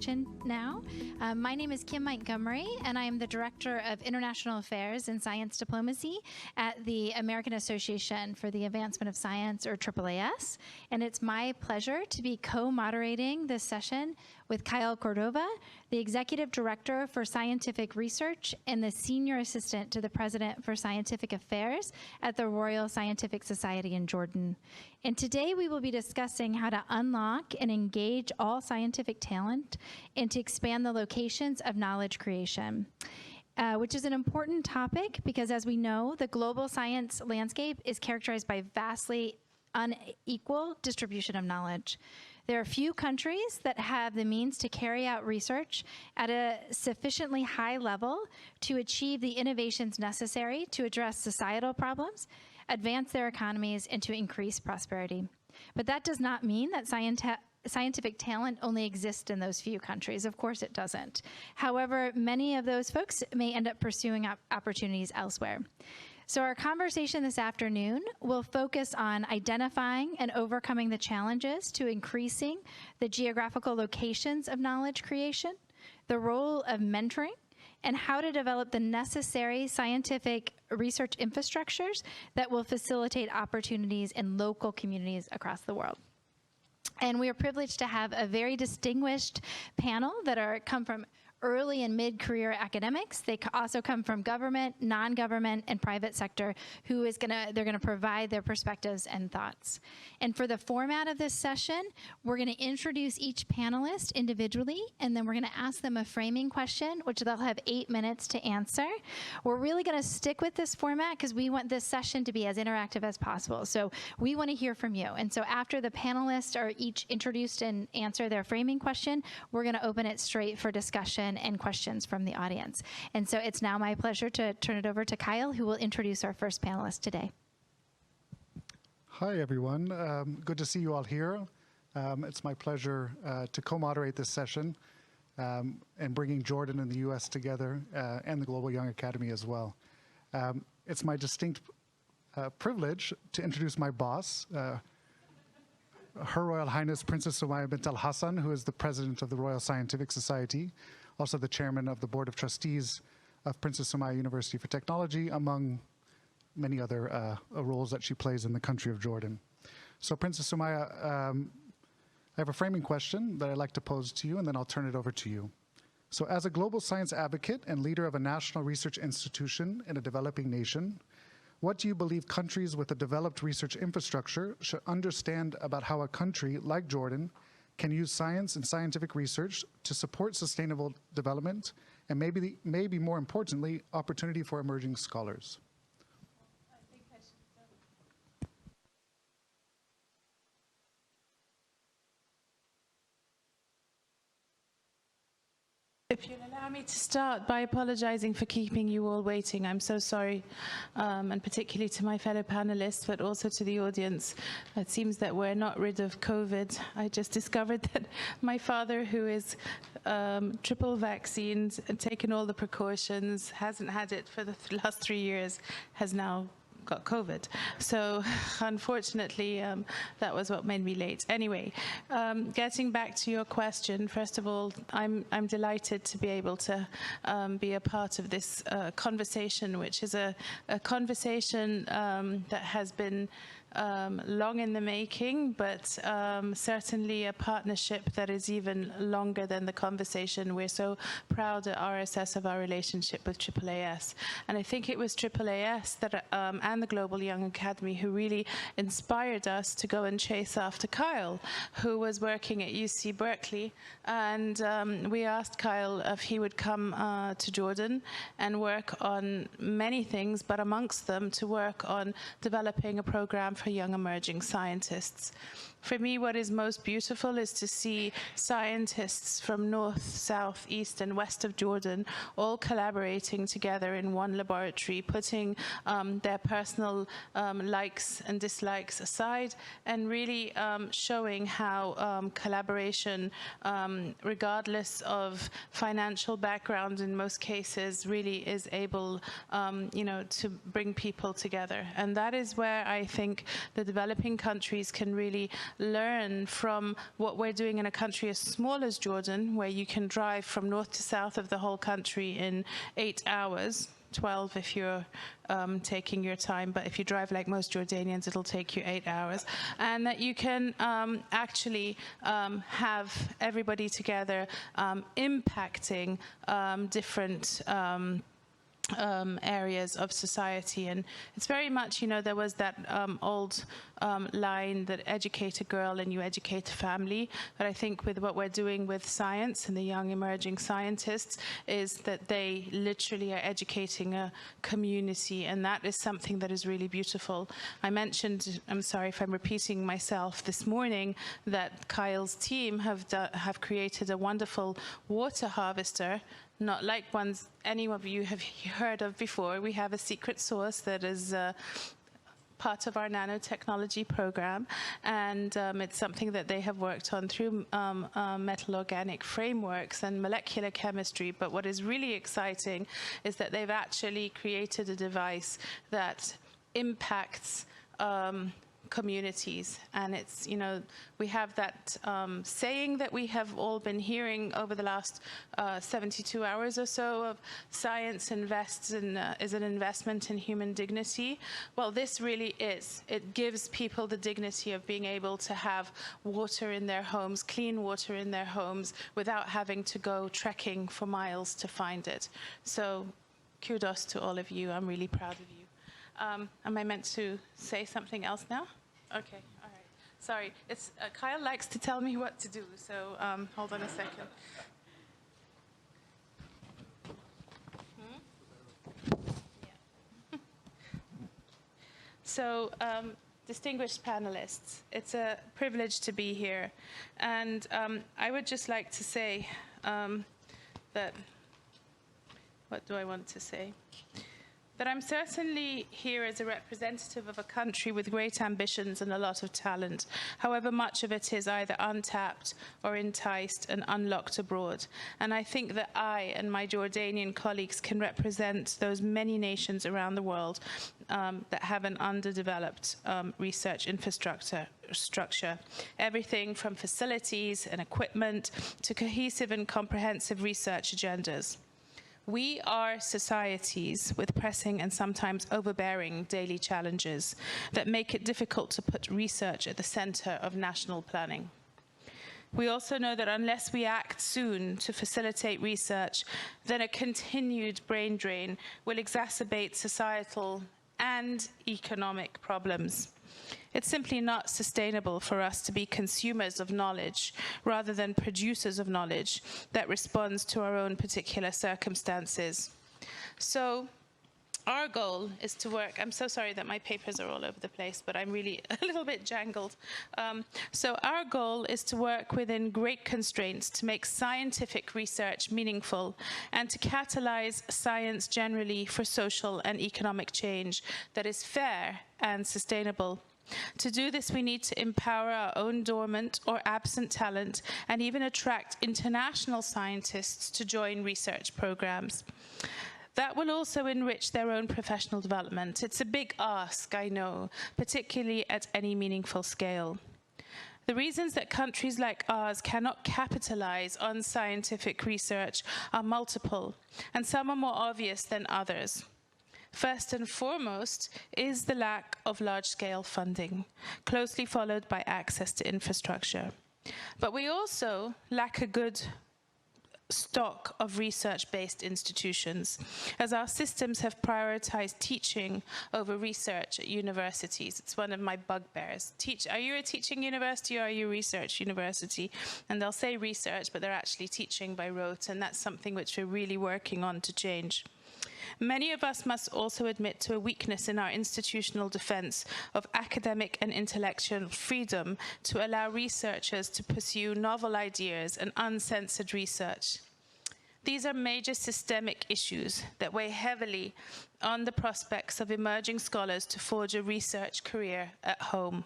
kitchen now. My name is Kim Montgomery, and I am the Director of International Affairs and Science Diplomacy at the American Association for the Advancement of Science, or AAAS. And it's my pleasure to be co-moderating this session with Kyle Cordova, the Executive Director for Scientific Research and the Senior Assistant to the President for Scientific Affairs at the Royal Scientific Society in Jordan. And today we will be discussing how to unlock and engage all scientific talent and to expand the locations of knowledge creation. Which is an important topic because, as we know, the global science landscape is characterized by vastly unequal distribution of knowledge. There are few countries that have the means to carry out research at a sufficiently high level to achieve the innovations necessary to address societal problems, advance their economies, and to increase prosperity. But that does not mean that scientific talent only exists in those few countries. Of course it doesn't. However, many of those folks may end up pursuing opportunities elsewhere. So our conversation this afternoon will focus on identifying and overcoming the challenges to increasing the geographical locations of knowledge creation, the role of mentoring, and how to develop the necessary scientific research infrastructures that will facilitate opportunities in local communities across the world. And we are privileged to have a very distinguished panel that come from early and mid-career academics. They also come from government, non-government, and private sector, they're gonna provide their perspectives and thoughts. And for the format of this session, we're gonna introduce each panelist individually, and then we're gonna ask them a framing question, which they'll have 8 minutes to answer. We're really gonna stick with this format because we want this session to be as interactive as possible. So we wanna hear from you. And so after the panelists are each introduced and answer their framing question, we're gonna open it straight for discussion and questions from the audience. And so it's now my pleasure to turn it over to Kyle, who will introduce our first panelist today. Hi, everyone. Good to see you all here. It's my pleasure to co-moderate this session and bringing Jordan and the U.S. together and the Global Young Academy as well. It's my distinct privilege to introduce my boss, Her Royal Highness Princess Sumaya bint Al Hassan, who is the President of the Royal Scientific Society, also the Chairman of the Board of Trustees of Princess Sumaya University for Technology, among many other roles that she plays in the country of Jordan. So Princess Sumaya, I have a framing question that I'd like to pose to you, and then I'll turn it over to you. So as a global science advocate and leader of a national research institution in a developing nation, what do you believe countries with a developed research infrastructure should understand about how a country like Jordan can use science and scientific research to support sustainable development and maybe more importantly, opportunity for emerging scholars? If you'll allow me to start by apologizing for keeping you all waiting. I'm so sorry, and particularly to my fellow panelists, but also to the audience. It seems that we're not rid of COVID. I just discovered that my father, who is triple vaccinated and taken all the precautions, hasn't had it for the last 3 years, has now got COVID. So unfortunately, that was what made me late. Anyway, getting back to your question, first of all, I'm delighted to be able to be a part of this conversation, which is a conversation that has been long in the making, but certainly a partnership that is even longer than the conversation. We're so proud at RSS of our relationship with AAAS. And I think it was AAAS that, and the Global Young Academy who really inspired us to go and chase after Kyle, who was working at UC Berkeley. And we asked Kyle if he would come to Jordan and work on many things, but amongst them to work on developing a program for young emerging scientists. For me, what is most beautiful is to see scientists from north, south, east, and west of Jordan all collaborating together in one laboratory, putting their personal likes and dislikes aside, and really showing how collaboration, regardless of financial background in most cases, really is able, to bring people together. And that is where I think the developing countries can really learn from what we're doing in a country as small as Jordan, where you can drive from north to south of the whole country in 8 hours, 12 if you're taking your time, but if you drive like most Jordanians, it'll take you 8 hours. And that you can actually have everybody together impacting different areas of society. And it's very much, there was that old line that educate a girl and you educate a family. But I think with what we're doing with science and the young emerging scientists is that they literally are educating a community, and that is something that is really beautiful. I mentioned, I'm sorry if I'm repeating myself, this morning that Kyle's team have created a wonderful water harvester, not like ones any of you have heard of before. We have a secret source that is part of our nanotechnology program, and it's something that they have worked on through metal organic frameworks and molecular chemistry. But what is really exciting is that they've actually created a device that impacts communities. And it's, we have that saying that we have all been hearing over the last 72 hours or so of science invests in, is an investment in human dignity. Well, this really is. It gives people the dignity of being able to have water in their homes, clean water in their homes, without having to go trekking for miles to find it. So kudos to all of you. I'm really proud of you. Am I meant to say something else now? Okay, all right. Sorry, it's Kyle likes to tell me what to do, so hold on a second. Yeah. So, distinguished panelists, it's a privilege to be here, and I would just like to say that, what do I want to say? That I'm certainly here as a representative of a country with great ambitions and a lot of talent. However, much of it is either untapped or enticed and unlocked abroad. And I think that I and my Jordanian colleagues can represent those many nations around the world that have an underdeveloped research infrastructure. Everything from facilities and equipment to cohesive and comprehensive research agendas. We are societies with pressing and sometimes overbearing daily challenges that make it difficult to put research at the center of national planning. We also know that unless we act soon to facilitate research, then a continued brain drain will exacerbate societal and economic problems. It's simply not sustainable for us to be consumers of knowledge rather than producers of knowledge that responds to our own particular circumstances. So our goal is to work, I'm so sorry that my papers are all over the place, but I'm really a little bit jangled. So our goal is to work within great constraints to make scientific research meaningful and to catalyze science generally for social and economic change that is fair and sustainable. To do this, we need to empower our own dormant or absent talent and even attract international scientists to join research programs. That will also enrich their own professional development. It's a big ask, I know, particularly at any meaningful scale. The reasons that countries like ours cannot capitalize on scientific research are multiple, and some are more obvious than others. First and foremost is the lack of large-scale funding, closely followed by access to infrastructure. But we also lack a good stock of research-based institutions, as our systems have prioritized teaching over research at universities. It's one of my bugbears. Are you a teaching university or are you a research university? And they'll say research, but they're actually teaching by rote, and that's something which we're really working on to change. Many of us must also admit to a weakness in our institutional defense of academic and intellectual freedom to allow researchers to pursue novel ideas and uncensored research. These are major systemic issues that weigh heavily on the prospects of emerging scholars to forge a research career at home.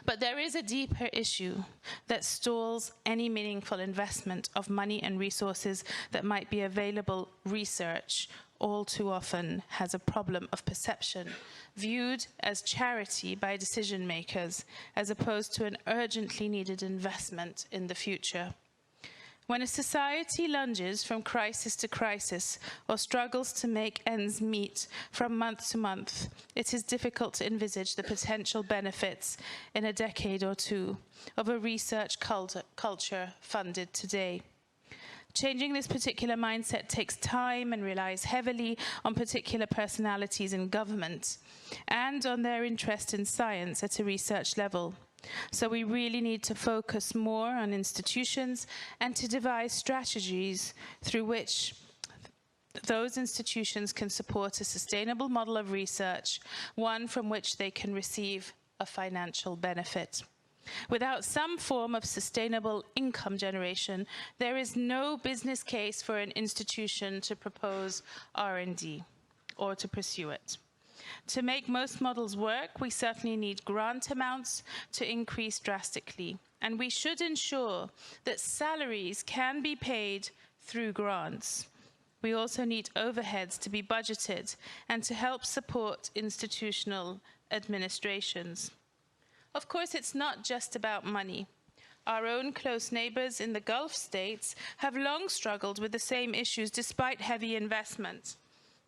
But there is a deeper issue that stalls any meaningful investment of money and resources that might be available research all too often has a problem of perception, viewed as charity by decision makers, as opposed to an urgently needed investment in the future. When a society lunges from crisis to crisis or struggles to make ends meet from month to month, it is difficult to envisage the potential benefits in a decade or two of a research culture funded today. Changing this particular mindset takes time and relies heavily on particular personalities in government and on their interest in science at a research level. So we really need to focus more on institutions and to devise strategies through which those institutions can support a sustainable model of research, one from which they can receive a financial benefit. Without some form of sustainable income generation, there is no business case for an institution to propose R&D or to pursue it. To make most models work, we certainly need grant amounts to increase drastically, and we should ensure that salaries can be paid through grants. We also need overheads to be budgeted and to help support institutional administrations. Of course, it's not just about money. Our own close neighbors in the Gulf states have long struggled with the same issues despite heavy investment.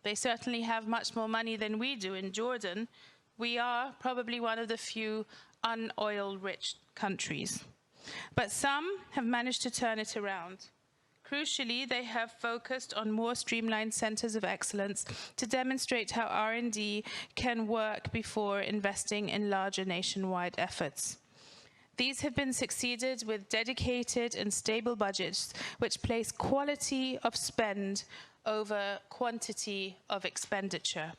They certainly have much more money than we do in Jordan. We are probably one of the few unoil-rich countries. But some have managed to turn it around. Crucially, they have focused on more streamlined centers of excellence to demonstrate how R&D can work before investing in larger nationwide efforts. These have been succeeded with dedicated and stable budgets which place quality of spend over quantity of expenditure.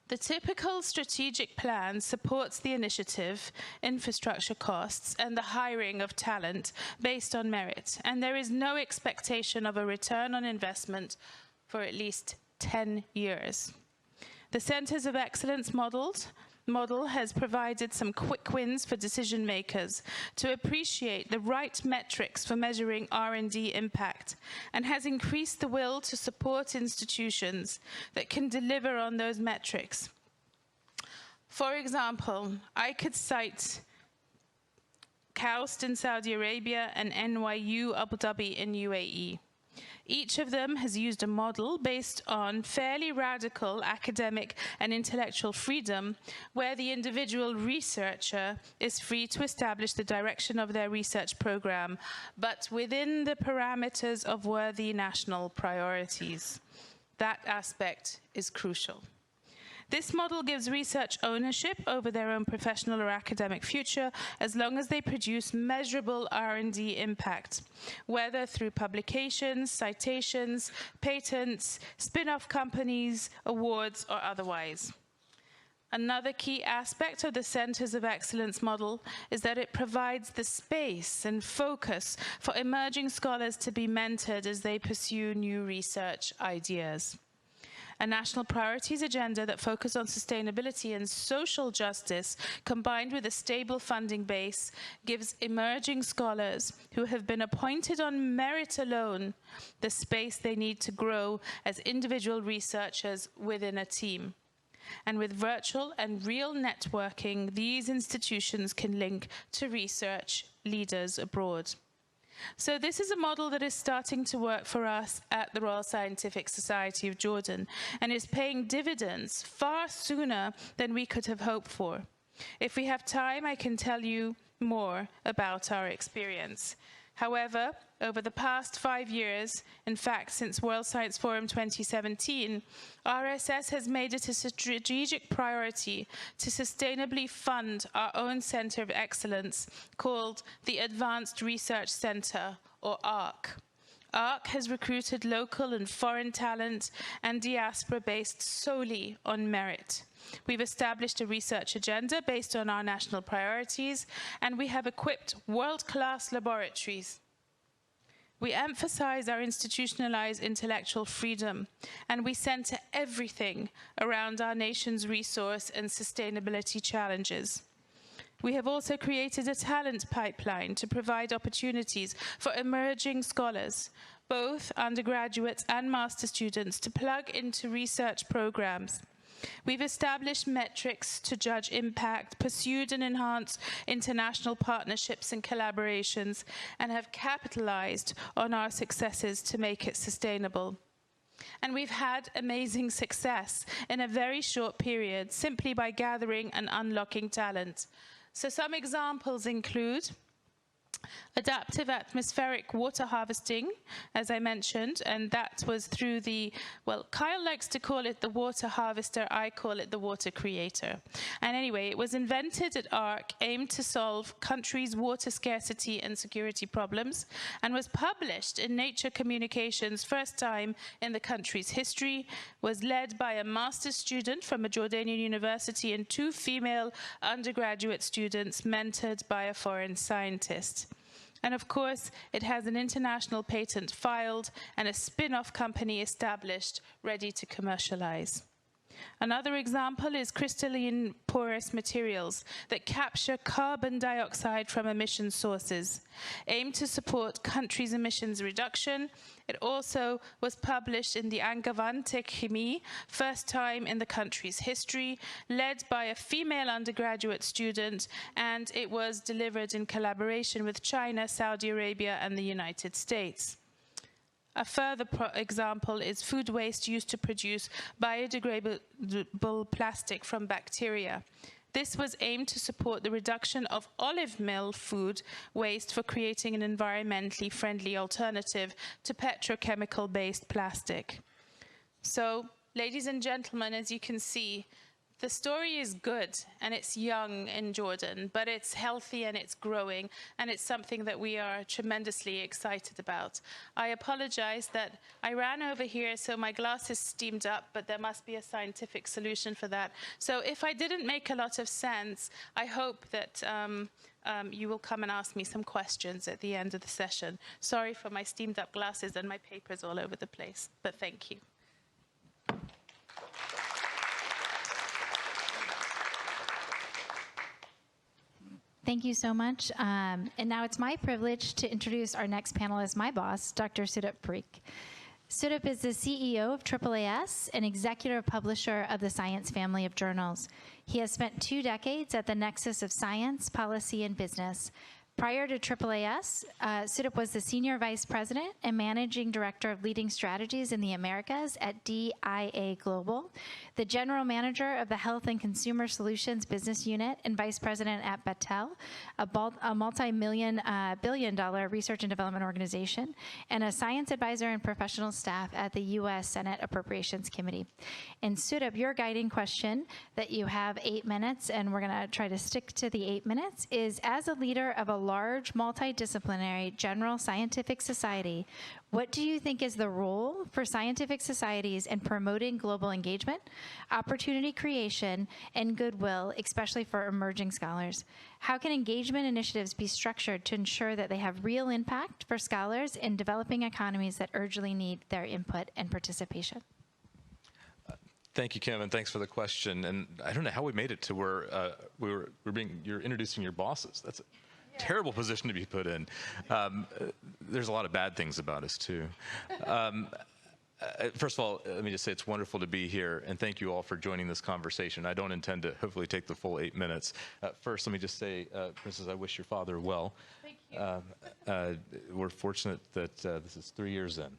The typical strategic plan supports the initiative, infrastructure costs, and the hiring of talent based on merit, and there is no expectation of a return on investment for at least 10 years. The Centers of Excellence model has provided some quick wins for decision makers to appreciate the right metrics for measuring R&D impact, and has increased the will to support institutions that can deliver on those metrics. For example, I could cite KAUST in Saudi Arabia and NYU Abu Dhabi in UAE. Each of them has used a model based on fairly radical academic and intellectual freedom, where the individual researcher is free to establish the direction of their research program, but within the parameters of worthy national priorities. That aspect is crucial. This model gives research ownership over their own professional or academic future as long as they produce measurable R&D impact, whether through publications, citations, patents, spin-off companies, awards, or otherwise. Another key aspect of the Centers of Excellence model is that it provides the space and focus for emerging scholars to be mentored as they pursue new research ideas. A national priorities agenda that focuses on sustainability and social justice, combined with a stable funding base, gives emerging scholars who have been appointed on merit alone the space they need to grow as individual researchers within a team. And with virtual and real networking, these institutions can link to research leaders abroad. So this is a model that is starting to work for us at the Royal Scientific Society of Jordan, and is paying dividends far sooner than we could have hoped for. If we have time, I can tell you more about our experience. However, over the past 5 years, in fact, since World Science Forum 2017, RSS has made it a strategic priority to sustainably fund our own Center of Excellence called the Advanced Research Center, or ARC. ARC has recruited local and foreign talent and diaspora based solely on merit. We've established a research agenda based on our national priorities, and we have equipped world-class laboratories. We emphasize our institutionalized intellectual freedom, and we center everything around our nation's resource and sustainability challenges. We have also created a talent pipeline to provide opportunities for emerging scholars, both undergraduates and master students to plug into research programs. We've established metrics to judge impact, pursued and enhanced international partnerships and collaborations, and have capitalized on our successes to make it sustainable. And we've had amazing success in a very short period, simply by gathering and unlocking talent. So some examples include adaptive atmospheric water harvesting, as I mentioned, and that was through the, well, Kyle likes to call it the water harvester, I call it the water creator. And anyway, it was invented at ARC, aimed to solve countries' water scarcity and security problems, and was published in Nature Communications, first time in the country's history, was led by a master's student from a Jordanian university and 2 female undergraduate students mentored by a foreign scientist. And of course, it has an international patent filed and a spin-off company established, ready to commercialize. Another example is crystalline porous materials that capture carbon dioxide from emission sources, aimed to support countries' emissions reduction. It also was published in the Angewandte Chemie, first time in the country's history, led by a female undergraduate student, and it was delivered in collaboration with China, Saudi Arabia, and the United States. A further example is food waste used to produce biodegradable plastic from bacteria. This was aimed to support the reduction of olive mill food waste for creating an environmentally friendly alternative to petrochemical-based plastic. So, ladies and gentlemen, as you can see, the story is good and it's young in Jordan, but it's healthy and it's growing, and it's something that we are tremendously excited about. I apologize that I ran over here, so my glasses steamed up, but there must be a scientific solution for that. So if I didn't make a lot of sense, I hope that you will come and ask me some questions at the end of the session. Sorry for my steamed up glasses and my papers all over the place, but thank you. Thank you so much. And now it's my privilege to introduce our next panelist, my boss, Dr. Sudip Parikh. Sudip is the CEO of AAAS and executive publisher of the Science family of journals. He has spent 2 decades at the nexus of science, policy, and business. Prior to AAAS, Sudip was the Senior Vice President and Managing Director of Leading Strategies in the Americas at DIA Global, the General Manager of the Health and Consumer Solutions Business Unit and Vice President at Battelle, a multi-billion-dollar research and development organization, and a science advisor and professional staff at the U.S. Senate Appropriations Committee. And Sudip, your guiding question that you have 8 minutes, and we're going to try to stick to the 8 minutes, is as a leader of a large multidisciplinary general scientific society, what do you think is the role for scientific societies in promoting global engagement, opportunity creation, and goodwill, especially for emerging scholars? How can engagement initiatives be structured to ensure that they have real impact for scholars in developing economies that urgently need their input and participation? Thank you, Kim, and thanks for the question. And I don't know how we made it to where you're introducing your bosses. That's a terrible position to be put in. There's a lot of bad things about us, too. First of all, let me just say it's wonderful to be here, and thank you all for joining this conversation. I don't intend to hopefully take the full 8 minutes. First, let me just say, Princess, I wish your father well. Thank you. We're fortunate that this is 3 years in.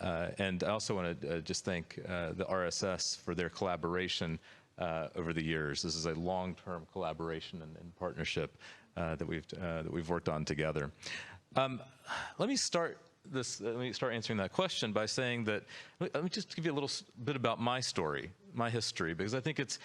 And I also want to just thank the RSS for their collaboration over the years. This is a long-term collaboration and partnership that we've worked on together. Let me start answering that question by saying that let me just give you a little bit about my story, my history, because I think it's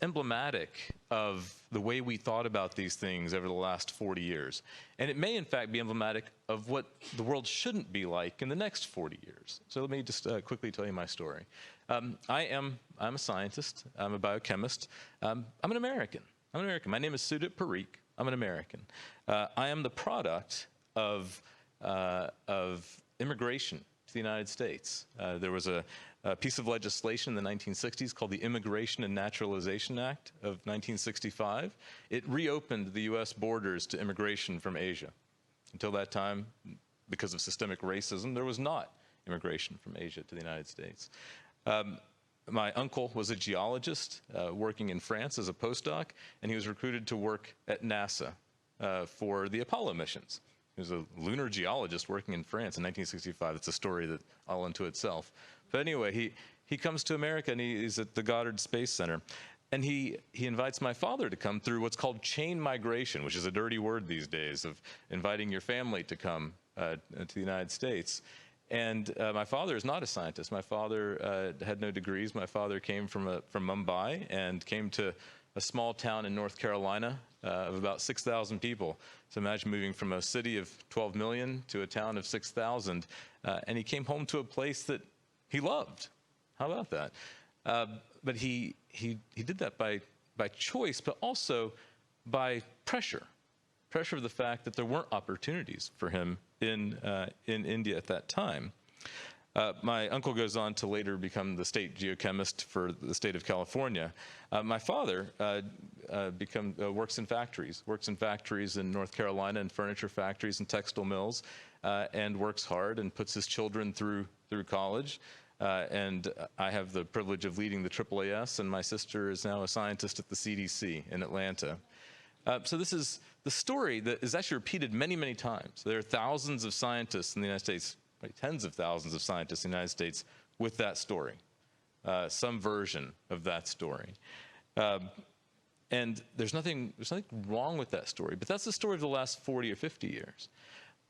emblematic of the way we thought about these things over the last 40 years. And it may, in fact, be emblematic of what the world shouldn't be like in the next 40 years. So let me just quickly tell you my story. I'm a scientist. I'm a biochemist. I'm an American. My name is Sudip Parikh. I'm an American. I am the product of immigration to the United States. There was a piece of legislation in the 1960s called the Immigration and Naturalization Act of 1965. It reopened the U.S. borders to immigration from Asia. Until that time, because of systemic racism, there was not immigration from Asia to the United States. My uncle was a geologist working in France as a postdoc, and he was recruited to work at NASA for the Apollo missions. He was a lunar geologist working in France in 1965. It's a story that all unto itself. But anyway, he comes to America, and he's at the Goddard Space Center. And he invites my father to come through what's called chain migration, which is a dirty word these days, of inviting your family to come to the United States. And my father is not a scientist. My father had no degrees. My father came from Mumbai and came to a small town in North Carolina of about 6,000 people. So imagine moving from a city of 12 million to a town of 6,000. And he came home to a place that he loved. How about that? But he did that by choice, but also by pressure of the fact that there weren't opportunities for him in India at that time. My uncle goes on to later become the state geochemist for the state of California. My father works in factories in North Carolina, and furniture factories and textile mills, and works hard and puts his children through college. And I have the privilege of leading the AAAS, and my sister is now a scientist at the CDC in Atlanta. So this is the story that is actually repeated many, many times. There are thousands of scientists in the United States, right, tens of thousands of scientists in the United States with that story, some version of that story. And there's nothing wrong with that story, but that's the story of the last 40 or 50 years.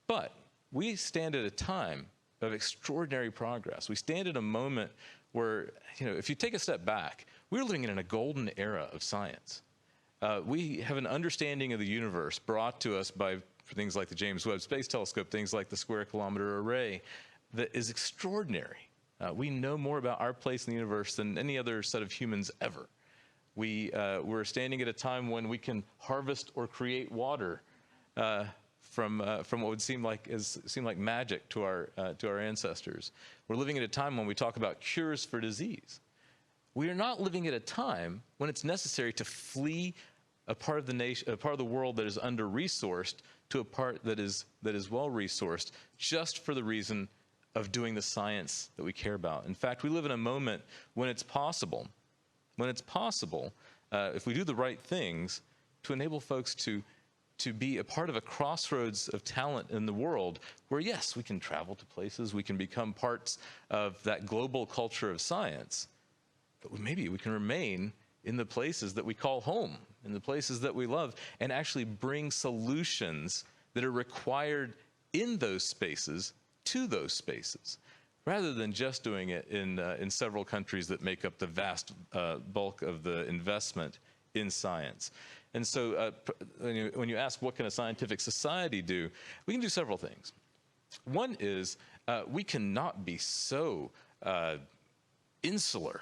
But we stand at a time of extraordinary progress. We stand at a moment where, if you take a step back, we're living in a golden era of science. We have an understanding of the universe brought to us by things like the James Webb Space Telescope, things like the Square Kilometer Array, that is extraordinary. We know more about our place in the universe than any other set of humans ever. We're standing at a time when we can harvest or create water from what would seem like magic to our ancestors. We're living at a time when we talk about cures for disease. We are not living at a time when it's necessary to flee a part of the nation, a part of the world that is under-resourced, to a part that is well-resourced, just for the reason of doing the science that we care about. In fact, we live in a moment when it's possible, if we do the right things, to enable folks to be a part of a crossroads of talent in the world where, yes, we can travel to places, we can become parts of that global culture of science, but maybe we can remain in the places that we call home, in the places that we love, and actually bring solutions that are required in those spaces to those spaces, rather than just doing it in several countries that make up the vast bulk of the investment in science. And so when you ask what can a scientific society do, we can do several things. One is we cannot be so insular.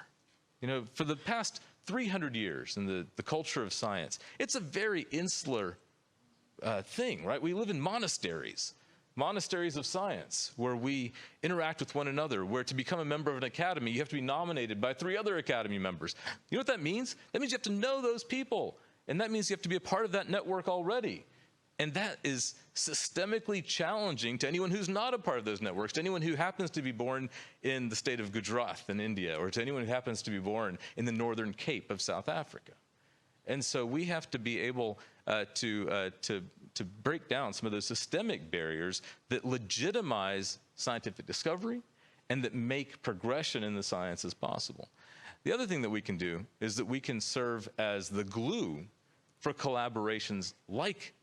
For the past 300 years in the culture of science, it's a very insular thing, right? We live in monasteries of science, where we interact with one another, where to become a member of an academy, you have to be nominated by 3 other academy members. You know what that means? That means you have to know those people. And that means you have to be a part of that network already. And that is systemically challenging to anyone who's not a part of those networks, to anyone who happens to be born in the state of Gujarat in India, or to anyone who happens to be born in the Northern Cape of South Africa. And so we have to be able to break down some of those systemic barriers that legitimize scientific discovery and that make progression in the sciences possible. The other thing that we can do is that we can serve as the glue for collaborations like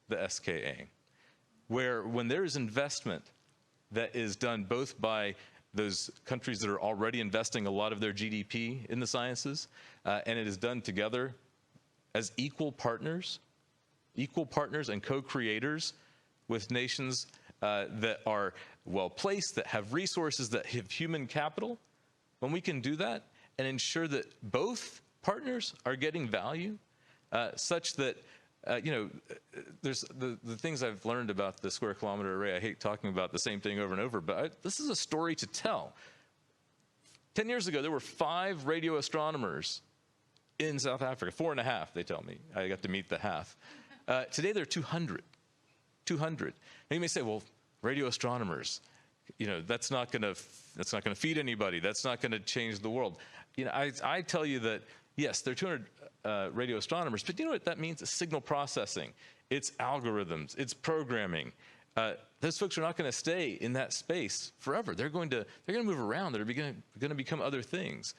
the SKA, where when there is investment that is done both by those countries that are already investing a lot of their GDP in the sciences, and it is done together as equal partners and co-creators with nations that are well-placed, that have resources, that have human capital, when we can do that and ensure that both partners are getting value, such that, there's the things I've learned about the Square Kilometer Array. I hate talking about the same thing over and over, but this is a story to tell. 10 years ago, there were 5 radio astronomers in South Africa, 4.5, they tell me. I got to meet the half. Today, there are 200. 200. Now, you may say, well, radio astronomers. That's not going to feed anybody. That's not going to change the world. I tell you that yes, there are 200 radio astronomers, but you know what that means? It's signal processing. It's algorithms. It's programming. Those folks are not going to stay in that space forever. They're going to move around. They're going to become other things.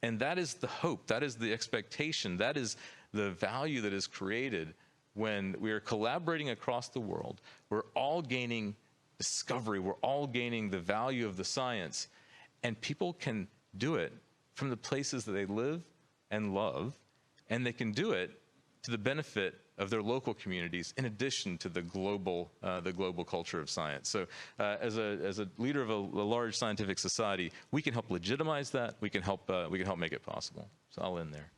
And that is the hope. That is the expectation. That is the value that is created when we are collaborating across the world. We're all gaining discovery. We're all gaining the value of the science. And people can do it from the places that they live and love. And they can do it to the benefit of their local communities, in addition to the global culture of science. So, as a leader of a large scientific society, we can help legitimize that. We can help make it possible. So I'll end there.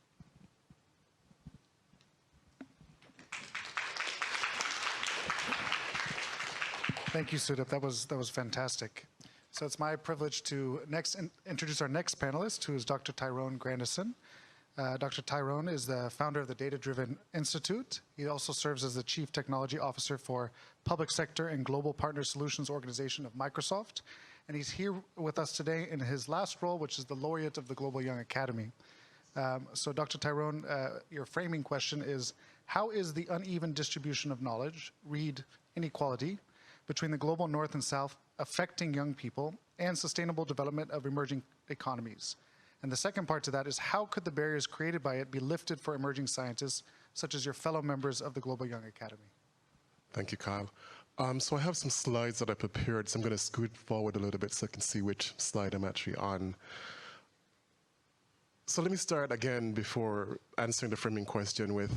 Thank you, Sudip. That was fantastic. So it's my privilege to introduce our next panelist, who is Dr. Tyrone Grandison. Dr. Tyrone is the founder of the Data Driven Institute. He also serves as the Chief Technology Officer for Public Sector and Global Partner Solutions Organization of Microsoft. And he's here with us today in his last role, which is the Laureate of the Global Young Academy. So Dr. Tyrone, your framing question is, how is the uneven distribution of knowledge, read inequality, between the global North and South affecting young people and sustainable development of emerging economies? And the second part to that is, how could the barriers created by it be lifted for emerging scientists, such as your fellow members of the Global Young Academy? Thank you, Kyle. So I have some slides that I prepared, so I'm going to scoot forward a little bit so I can see which slide I'm actually on. So let me start again before answering the framing question with,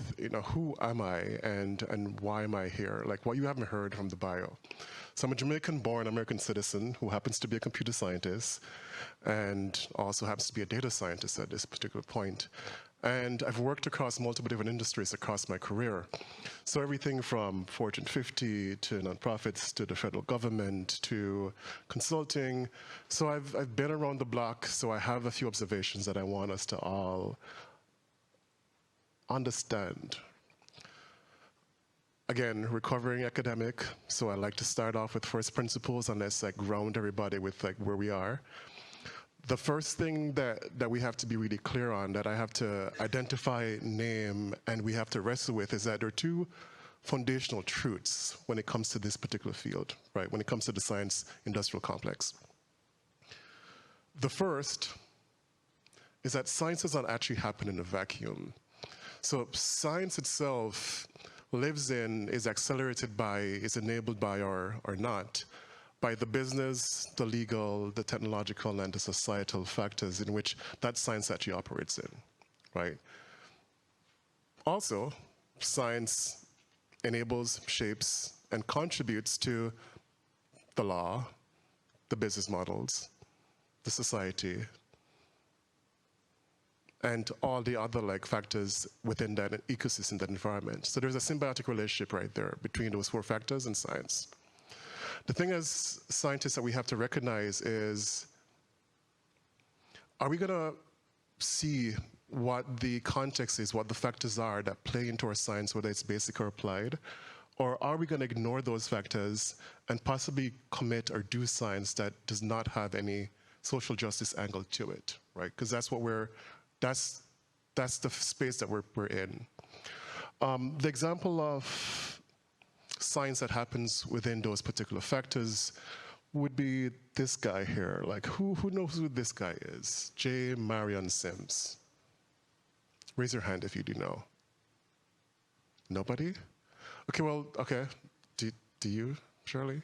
who am I and why am I here? Like what you haven't heard from the bio. So I'm a Jamaican-born American citizen who happens to be a computer scientist and also happens to be a data scientist at this particular point. And I've worked across multiple different industries across my career. So everything from Fortune 50 to nonprofits to the federal government to consulting. So I've been around the block, so I have a few observations that I want us to all understand. Again, recovering academic, so I like to start off with first principles and let's ground everybody with where we are. The first thing that we have to be really clear on, that I have to identify, name, and we have to wrestle with is that there are two foundational truths when it comes to this particular field, right? When it comes to the science-industrial complex. The first is that science does not actually happen in a vacuum. So science itself is accelerated by, is enabled by or not, by the business, the legal, the technological, and the societal factors in which that science actually operates in, right? Also, science enables, shapes, and contributes to the law, the business models, the society, and all the other factors within that ecosystem, that environment. So there's a symbiotic relationship right there between those four factors and science. The thing as scientists that we have to recognize is, are we going to see what the context is, what the factors are that play into our science, whether it's basic or applied? Or are we going to ignore those factors and possibly commit or do science that does not have any social justice angle to it, right? Because that's what that's the space that we're in. The example of science that happens within those particular factors would be this guy here. Who knows who this guy is? J. Marion Sims. Raise your hand if you do know. Nobody? Okay. Do you, Shirley?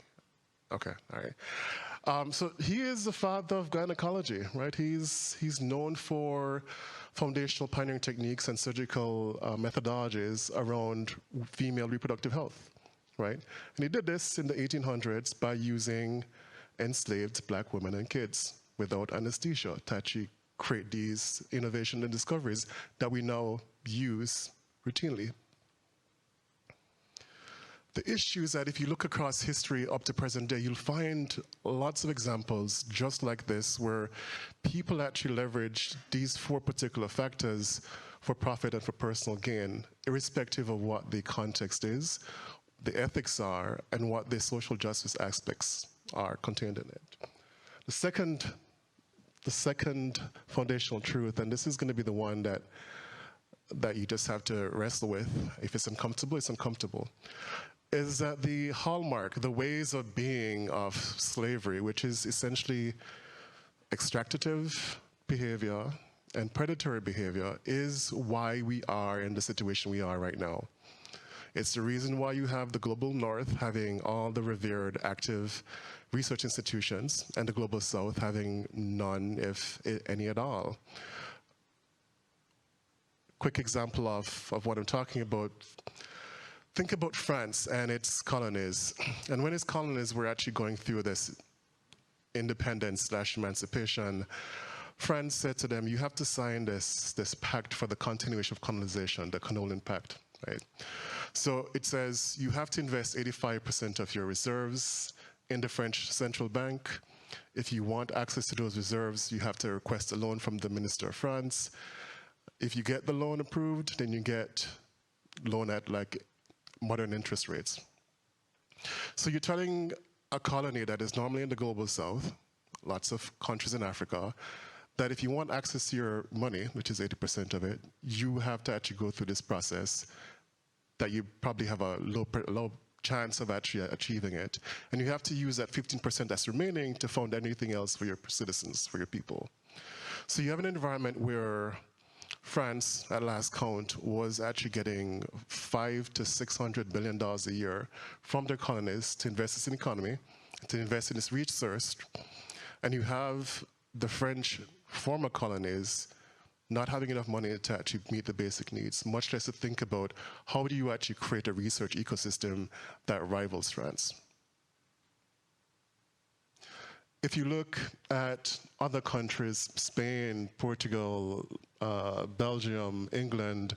Okay, all right. So he is the father of gynecology, right? He's known for foundational pioneering techniques and surgical methodologies around female reproductive health, right? And he did this in the 1800s by using enslaved black women and kids without anesthesia to actually create these innovations and discoveries that we now use routinely. The issue is that if you look across history up to present day, you'll find lots of examples just like this where people actually leverage these four particular factors for profit and for personal gain, irrespective of what the context is the ethics are, and what the social justice aspects are contained in it. The second foundational truth, and this is going to be the one that you just have to wrestle with. If it's uncomfortable, it's uncomfortable. Is that the hallmark, the ways of being of slavery, which is essentially extractive behavior and predatory behavior, is why we are in the situation we are right now. It's the reason why you have the global north having all the revered active research institutions and the global south having none, if any at all. Quick example of what I'm talking about. Think about France and its colonies. And when its colonies were actually going through this independence/emancipation, France said to them, you have to sign this pact for the continuation of colonization, the Canolan Pact, right? So it says you have to invest 85% of your reserves in the French central bank. If you want access to those reserves, you have to request a loan from the Minister of France. If you get the loan approved, then you get loan at like modern interest rates. So you're telling a colony that is normally in the global south, lots of countries in Africa, that if you want access to your money, which is 80% of it, you have to actually go through this process that you probably have a low chance of actually achieving it. And you have to use that 15% that's remaining to fund anything else for your citizens, for your people. So you have an environment where France, at last count, was actually getting $500 to $600 billion a year from their colonies to invest in the economy, to invest in its research. And you have the French former colonies not having enough money to actually meet the basic needs, much less to think about how do you actually create a research ecosystem that rivals France. If you look at other countries, Spain, Portugal, Belgium, England,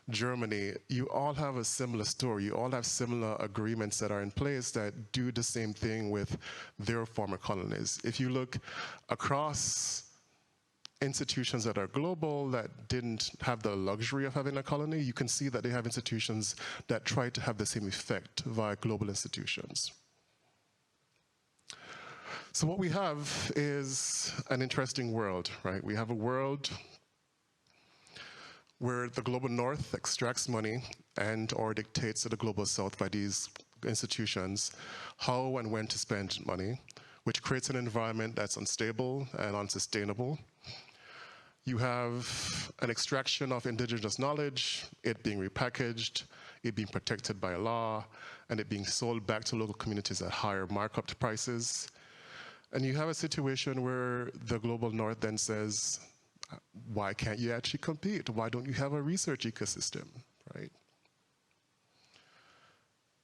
Germany, you all have a similar story. You all have similar agreements that are in place that do the same thing with their former colonies. If you look across institutions that are global, that didn't have the luxury of having a colony, you can see that they have institutions that try to have the same effect via global institutions. So what we have is an interesting world, right? We have a world where the global north extracts money and or dictates to the global south by these institutions how and when to spend money, which creates an environment that's unstable and unsustainable. You have an extraction of indigenous knowledge, it being repackaged, it being protected by law, and it being sold back to local communities at higher markup prices. And you have a situation where the global north then says, why can't you actually compete? Why don't you have a research ecosystem, right?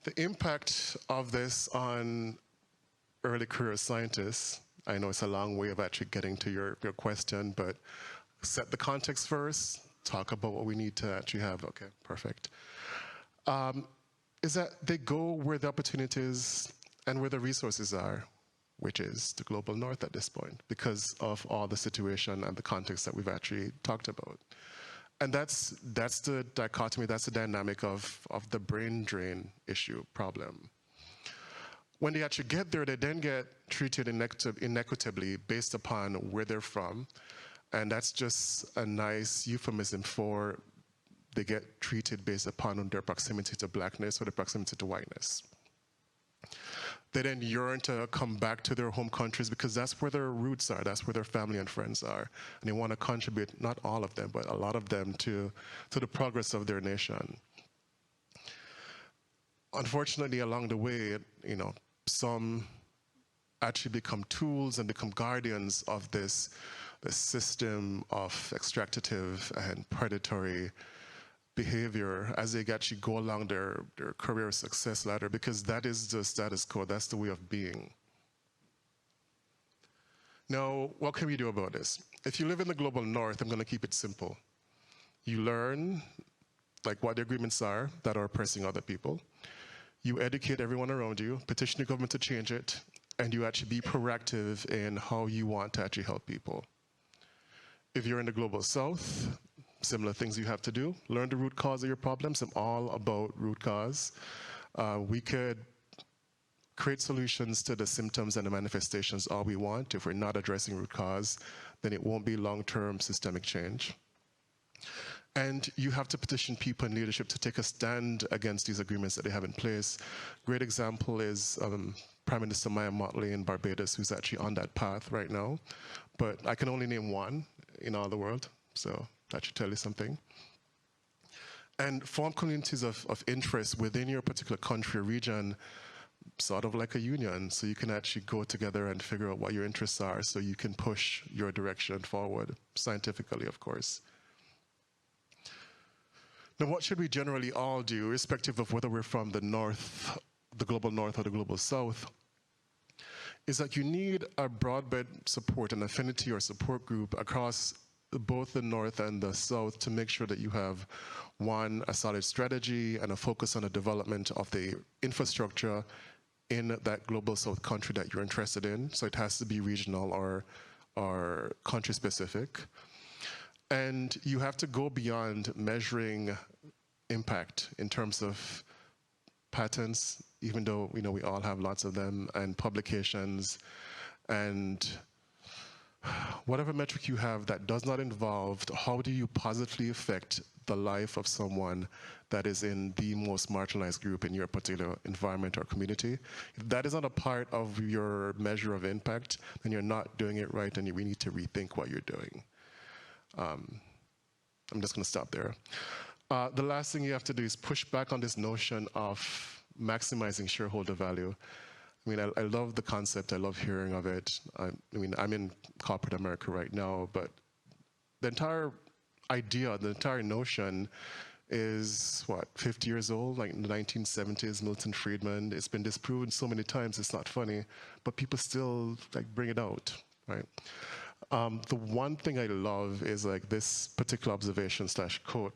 The impact of this on early career scientists, I know it's a long way of actually getting to your question, but set the context first, talk about what we need to actually have. Okay, perfect. Is that they go where the opportunities and where the resources are, which is the global north at this point, because of all the situation and the context that we've actually talked about. And that's the dichotomy, that's the dynamic of the brain drain issue problem. When they actually get there, they then get treated inequitably based upon where they're from. And that's just a nice euphemism for they get treated based upon their proximity to blackness or their proximity to whiteness. They then yearn to come back to their home countries because that's where their roots are, that's where their family and friends are. And they want to contribute, not all of them, but a lot of them to the progress of their nation. Unfortunately, along the way, some actually become tools and become guardians of this system of extractive and predatory behavior as they actually go along their career success ladder, because that is the status quo, that's the way of being. Now, what can we do about this? If you live in the global north, I'm going to keep it simple. You learn what the agreements are that are oppressing other people. You educate everyone around you, petition the government to change it, and you actually be proactive in how you want to actually help people. If you're in the global south, similar things you have to do. Learn the root cause of your problems. I'm all about root cause. We could create solutions to the symptoms and the manifestations all we want. If we're not addressing root cause, then it won't be long-term systemic change. And you have to petition people in leadership to take a stand against these agreements that they have in place. Great example is Prime Minister Maya Motley in Barbados, who's actually on that path right now. But I can only name one in all the world, so that should tell you something. And form communities of interest within your particular country or region, sort of like a union, so you can actually go together and figure out what your interests are so you can push your direction forward, scientifically, of course. Now, what should we generally all do, irrespective of whether we're from the north, the global north, or the global south, is that you need a broad-based support, an affinity or support group across both the north and the south to make sure that you have, one, a solid strategy and a focus on the development of the infrastructure in that global south country that you're interested in. So it has to be regional or country-specific. And you have to go beyond measuring impact in terms of patents, even though we all have lots of them, and publications, and whatever metric you have that does not involve how do you positively affect the life of someone that is in the most marginalized group in your particular environment or community. If that is not a part of your measure of impact, then you're not doing it right, and we need to rethink what you're doing. I'm just going to stop there. The last thing you have to do is push back on this notion of maximizing shareholder value. I mean, I love the concept. I love hearing of it. I mean, I'm in corporate America right now, but the entire idea, the entire notion is, what, 50 years old, like in the 1970s, Milton Friedman. It's been disproven so many times, it's not funny, but people still bring it out, right? The one thing I love is this particular observation / quote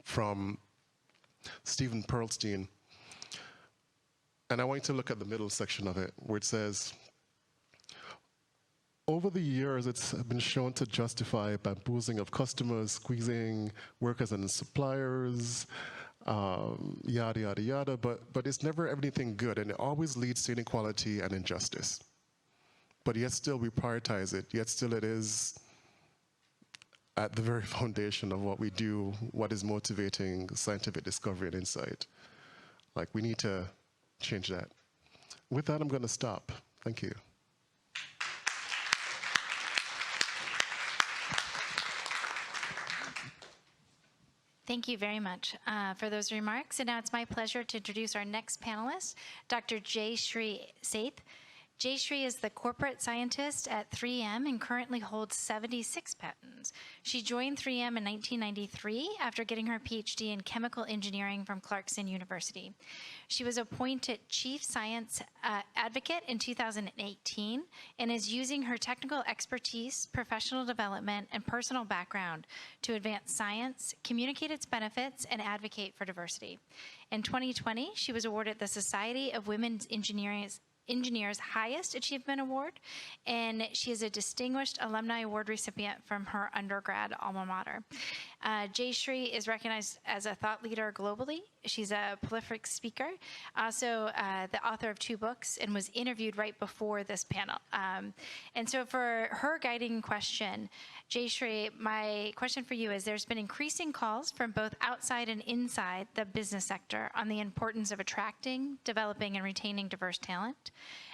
from Stephen Pearlstein. And I want you to look at the middle section of it, where it says, over the years, it's been shown to justify bamboozling of customers, squeezing workers and suppliers, yada, yada, yada, but it's never anything good, and it always leads to inequality and injustice. But yet still we prioritize it, yet still it is at the very foundation of what we do, what is motivating scientific discovery and insight. We need to change that. With that, I'm going to stop. Thank you. Thank you very much for those remarks. And now it's my pleasure to introduce our next panelist, Dr. Jayshree Seth. Jayshree is the corporate scientist at 3M and currently holds 76 patents. She joined 3M in 1993 after getting her PhD in chemical engineering from Clarkson University. She was appointed Chief Science Advocate in 2018 and is using her technical expertise, professional development, and personal background to advance science, communicate its benefits, and advocate for diversity. In 2020, she was awarded the Society of Women's Engineers Highest Achievement Award, and she is a Distinguished Alumni Award recipient from her undergrad alma mater. Jayshree is recognized as a thought leader globally. She's a prolific speaker, also the author of 2 books, and was interviewed right before this panel. And so for her guiding question, Jayshree, my question for you is, there's been increasing calls from both outside and inside the business sector on the importance of attracting, developing, and retaining diverse talent.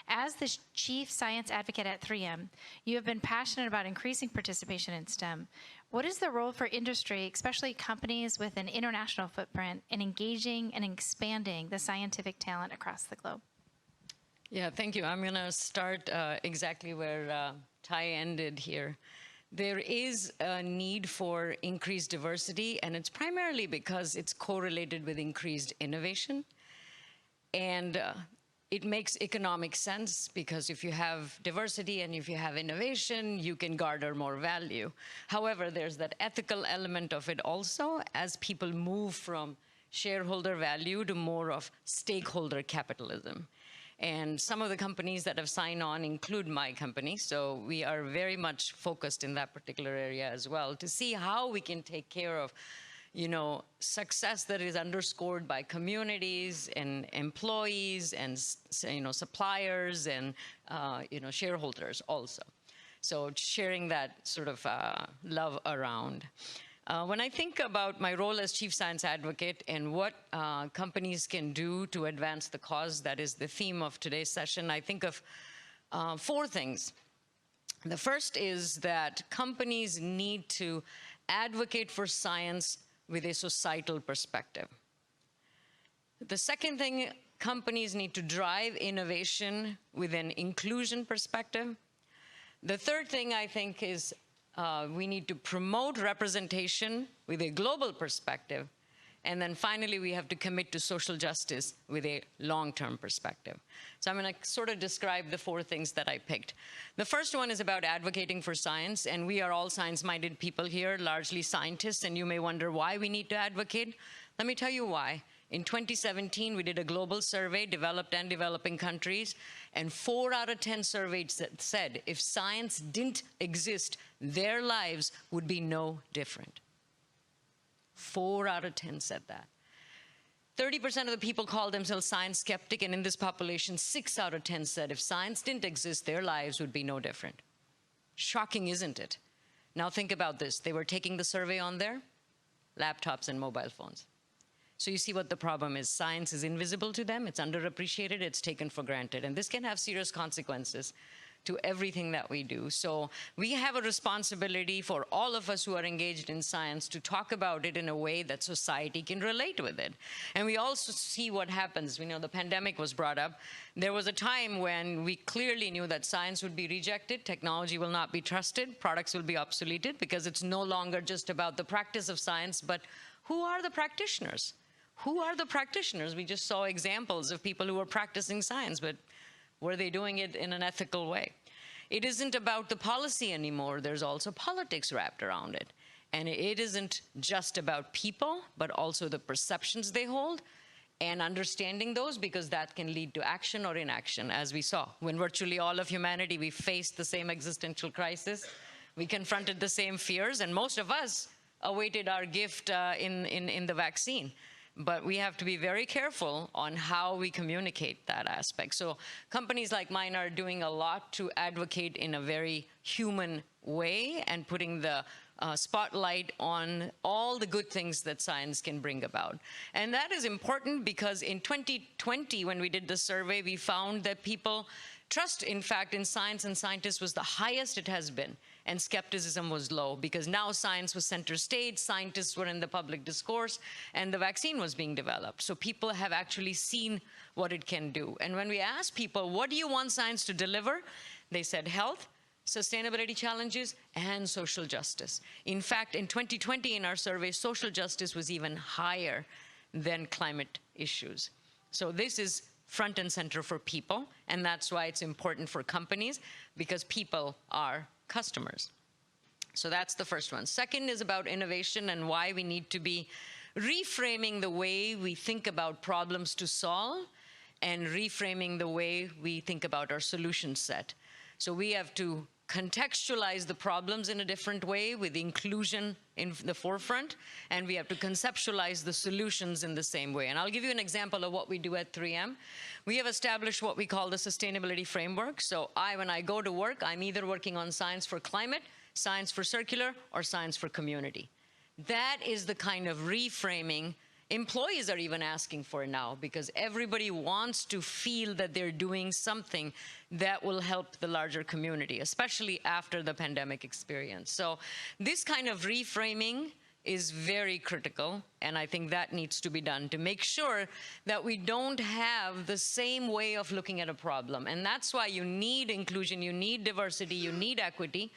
As the Chief Science Advocate at 3M, you have been passionate about increasing participation in STEM. What is the role for industry, especially companies with an international footprint, in engaging and expanding the scientific talent across the globe? Yeah, thank you. I'm going to start exactly where Ty ended here. There is a need for increased diversity, and it's primarily because it's correlated with increased innovation. And it makes economic sense, because if you have diversity and if you have innovation, you can garner more value. However, there's that ethical element of it also, as people move from shareholder value to more of stakeholder capitalism. And some of the companies that have signed on include my company, so we are very much focused in that particular area as well, to see how we can take care of success that is underscored by communities and employees and suppliers and shareholders also. So sharing that sort of love around. When I think about my role as Chief Science Advocate and what companies can do to advance the cause, that is the theme of today's session, I think of 4 things. The first is that companies need to advocate for science with a societal perspective. The second thing, companies need to drive innovation with an inclusion perspective. The third thing I think is we need to promote representation with a global perspective. And then finally, we have to commit to social justice with a long-term perspective. So I'm going to sort of describe the 4 things that I picked. The first one is about advocating for science, and we are all science-minded people here, largely scientists, and you may wonder why we need to advocate. Let me tell you why. In 2017, we did a global survey, developed and developing countries, and 4 out of 10 surveys said if science didn't exist, their lives would be no different. 4 out of 10 said that. 30% of the people call themselves science skeptic, and in this population, 6 out of 10 said if science didn't exist, their lives would be no different. Shocking, isn't it? Now think about this. They were taking the survey on their laptops and mobile phones. So you see what the problem is. Science is invisible to them. It's underappreciated. It's taken for granted. And this can have serious consequences to everything that we do. So we have a responsibility for all of us who are engaged in science to talk about it in a way that society can relate with it. And we also see what happens. We know the pandemic was brought up. There was a time when we clearly knew that science would be rejected, technology will not be trusted, products will be obsoleted, because it's no longer just about the practice of science, but who are the practitioners? Who are the practitioners? We just saw examples of people who were practicing science, but were they doing it in an ethical way? It isn't about the policy anymore. There's also politics wrapped around it. And it isn't just about people, but also the perceptions they hold and understanding those, because that can lead to action or inaction, as we saw. When virtually all of humanity, we faced the same existential crisis. We confronted the same fears, and most of us awaited our gift in the vaccine. But we have to be very careful on how we communicate that aspect. So companies like mine are doing a lot to advocate in a very human way and putting the spotlight on all the good things that science can bring about. And that is important because in 2020, when we did the survey, we found that people trust, in fact, in science and scientists was the highest it has been, and skepticism was low, because now science was center stage, scientists were in the public discourse, and the vaccine was being developed. So people have actually seen what it can do. And when we asked people, what do you want science to deliver? They said health, sustainability challenges, and social justice. In fact, in 2020 in our survey, social justice was even higher than climate issues. So this is front and center for people, and that's why it's important for companies, because people are customers. So that's the first one. Second is about innovation and why we need to be reframing the way we think about problems to solve and reframing the way we think about our solution set. So we have to contextualize the problems in a different way with inclusion in the forefront, and we have to conceptualize the solutions in the same way. And I'll give you an example of what we do at 3M. We have established what we call the sustainability framework. So when I go to work, I'm either working on science for climate, science for circular, or science for community. That is the kind of reframing employees are even asking for now, because everybody wants to feel that they're doing something that will help the larger community, especially after the pandemic experience. So this kind of reframing is very critical, and I think that needs to be done to make sure that we don't have the same way of looking at a problem. And that's why you need inclusion, you need diversity, you need equity,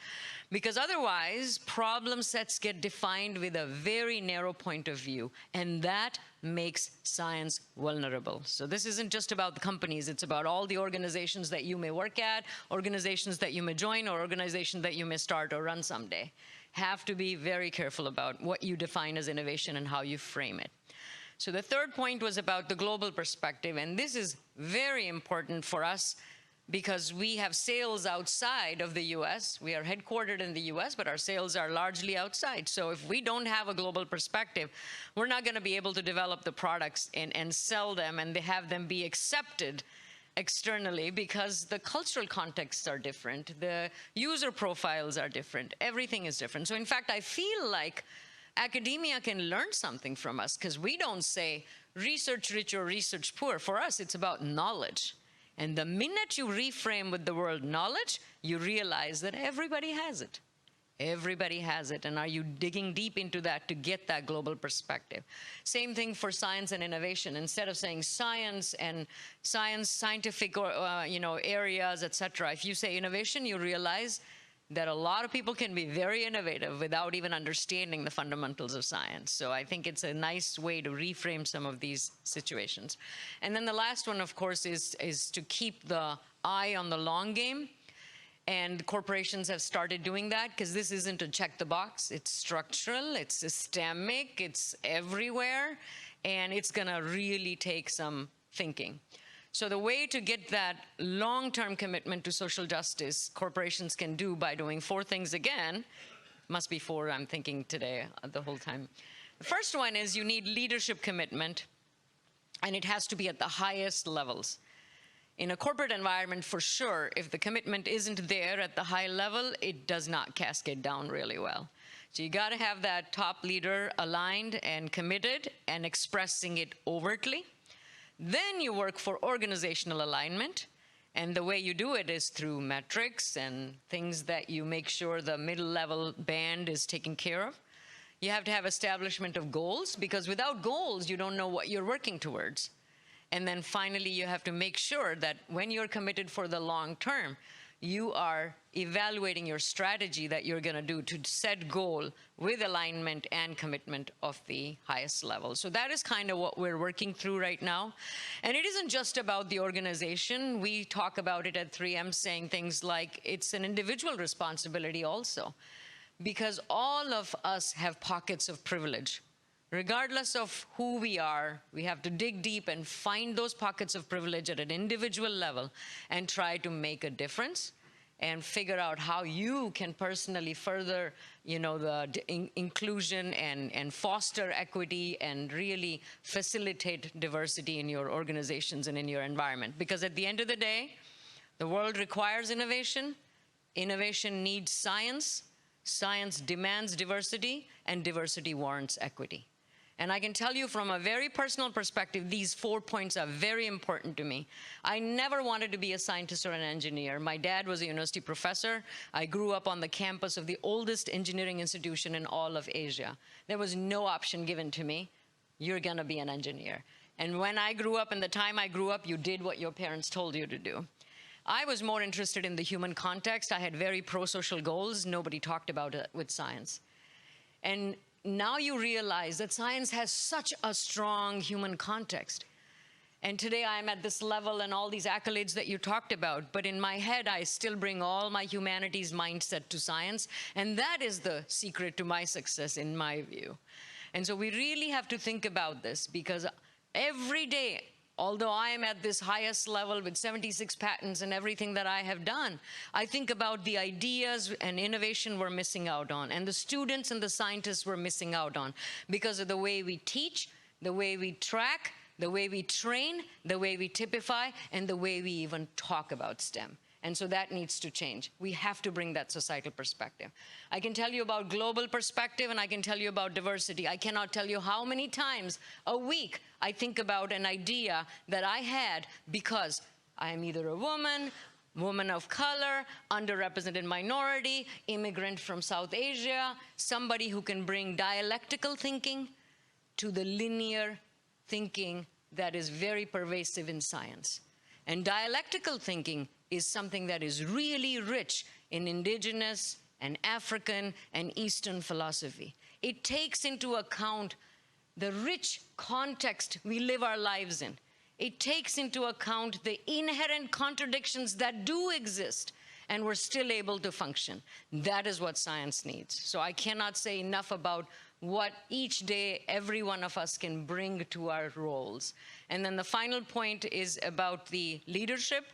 because otherwise problem sets get defined with a very narrow point of view, and that makes science vulnerable. So this isn't just about the companies, it's about all the organizations that you may work at, organizations that you may join, or organizations that you may start or run someday. Have to be very careful about what you define as innovation and how you frame it. So the third point was about the global perspective, and this is very important for us because we have sales outside of the US. We are headquartered in the US, but our sales are largely outside. So if we don't have a global perspective, we're not going to be able to develop the products and sell them and have them be accepted externally, because the cultural contexts are different, the user profiles are different, everything is different. So in fact, I feel like academia can learn something from us, because we don't say research rich or research poor. For us, it's about knowledge. And the minute you reframe with the word knowledge, you realize that everybody has it. Everybody has it. And are you digging deep into that to get that global perspective? Same thing for science and innovation. Instead of saying science and scientific areas, etc., if you say innovation, you realize that a lot of people can be very innovative without even understanding the fundamentals of science. So I think it's a nice way to reframe some of these situations. And then the last one, of course, is to keep the eye on the long game. And corporations have started doing that, because this isn't a check the box. It's structural, it's systemic, it's everywhere, and it's going to really take some thinking. So the way to get that long-term commitment to social justice, corporations can do by doing 4 things again. Must be 4, I'm thinking today the whole time. The first one is you need leadership commitment, and it has to be at the highest levels. In a corporate environment, for sure, if the commitment isn't there at the high level, it does not cascade down really well. So you got to have that top leader aligned and committed and expressing it overtly. Then you work for organizational alignment. And the way you do it is through metrics and things that you make sure the middle-level band is taken care of. You have to have establishment of goals, because without goals, you don't know what you're working towards. And then finally, you have to make sure that when you're committed for the long term, you are evaluating your strategy that you're going to do to set goal with alignment and commitment of the highest level. So that is kind of what we're working through right now. And it isn't just about the organization. We talk about it at 3M, saying things like it's an individual responsibility also, because all of us have pockets of privilege. Regardless of who we are, we have to dig deep and find those pockets of privilege at an individual level and try to make a difference and figure out how you can personally further, the inclusion and foster equity and really facilitate diversity in your organizations and in your environment. Because at the end of the day, the world requires innovation. Innovation needs science. Science demands diversity, and diversity warrants equity. And I can tell you from a very personal perspective, these 4 points are very important to me. I never wanted to be a scientist or an engineer. My dad was a university professor. I grew up on the campus of the oldest engineering institution in all of Asia. There was no option given to me. You're going to be an engineer. And when I grew up, and the time I grew up, you did what your parents told you to do. I was more interested in the human context. I had very pro-social goals. Nobody talked about it with science. And now you realize that science has such a strong human context. And today I'm at this level and all these accolades that you talked about, but in my head, I still bring all my humanities mindset to science. And that is the secret to my success, in my view. And so we really have to think about this, because every day, although I am at this highest level with 76 patents and everything that I have done, I think about the ideas and innovation we're missing out on, and the students and the scientists we're missing out on, because of the way we teach, the way we track, the way we train, the way we typify, and the way we even talk about STEM. And so that needs to change. We have to bring that societal perspective. I can tell you about global perspective, and I can tell you about diversity. I cannot tell you how many times a week I think about an idea that I had because I am either a woman of color, underrepresented minority, immigrant from South Asia, somebody who can bring dialectical thinking to the linear thinking that is very pervasive in science. And dialectical thinking is something that is really rich in indigenous and African and Eastern philosophy. It takes into account the rich context we live our lives in. It takes into account the inherent contradictions that do exist, and we're still able to function. That is what science needs. So I cannot say enough about what each day every one of us can bring to our roles. And then the final point is about the leadership.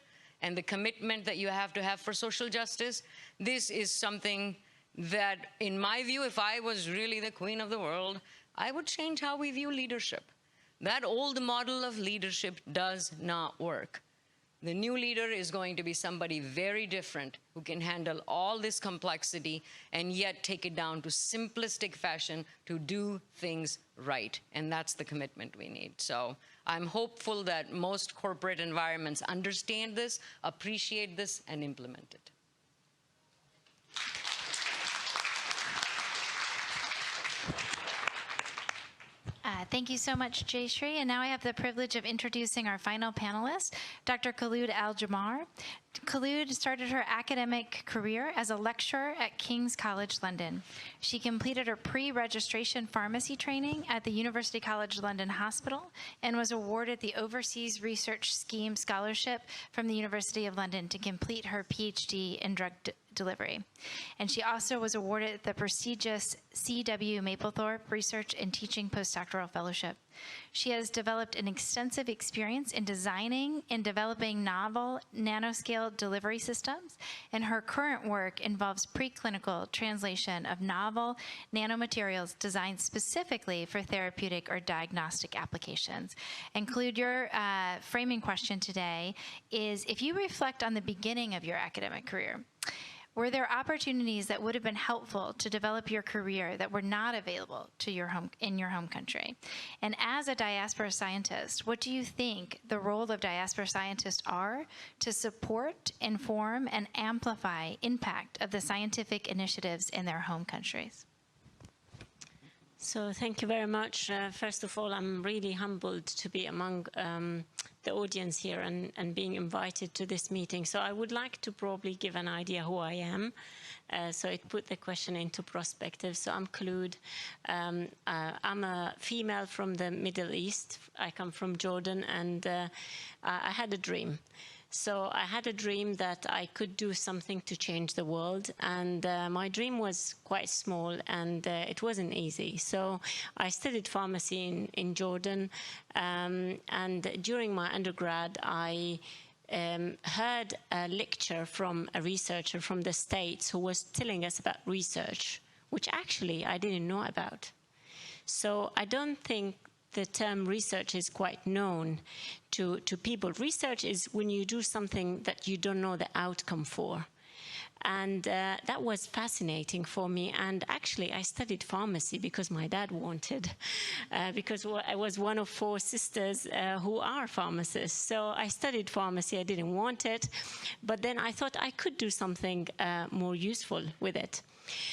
and the commitment that you have to have for social justice, this is something that, in my view, if I was really the queen of the world, I would change how we view leadership. That old model of leadership does not work. The new leader is going to be somebody very different who can handle all this complexity and yet take it down to simplistic fashion to do things right. And that's the commitment we need. So I'm hopeful that most corporate environments understand this, appreciate this, and implement it. Thank you so much, Jayshree. And now I have the privilege of introducing our final panelist, Dr. Khulud Al-Jamar. Khulud started her academic career as a lecturer at King's College London. She completed her pre-registration pharmacy training at the University College London Hospital and was awarded the Overseas Research Scheme Scholarship from the University of London to complete her PhD in drug delivery. And she also was awarded the prestigious C.W. Mapplethorpe Research and Teaching Postdoctoral Fellowship. She has developed an extensive experience in designing and developing novel nanoscale delivery systems, and her current work involves preclinical translation of novel nanomaterials designed specifically for therapeutic or diagnostic applications. Include your framing question today is, if you reflect on the beginning of your academic career, were there opportunities that would have been helpful to develop your career that were not available to your home country? And as a diaspora scientist, what do you think the role of diaspora scientists are to support, inform, and amplify impact of the scientific initiatives in their home countries? So thank you very much. First of all, I'm really humbled to be among the audience here and being invited to this meeting. So I would like to probably give an idea who I am. So it put the question into perspective. So I'm Khulud. I'm a female from the Middle East. I come from Jordan, and I had a dream. So I had a dream that I could do something to change the world, and my dream was quite small, and it wasn't easy. So I studied pharmacy in Jordan, and during my undergrad, I heard a lecture from a researcher from the States who was telling us about research, which actually I didn't know about. So I don't think the term research is quite known to people. Research is when you do something that you don't know the outcome for. And that was fascinating for me. And actually, I studied pharmacy because my dad wanted, because I was one of 4 sisters who are pharmacists. So I studied pharmacy. I didn't want it. But then I thought I could do something more useful with it.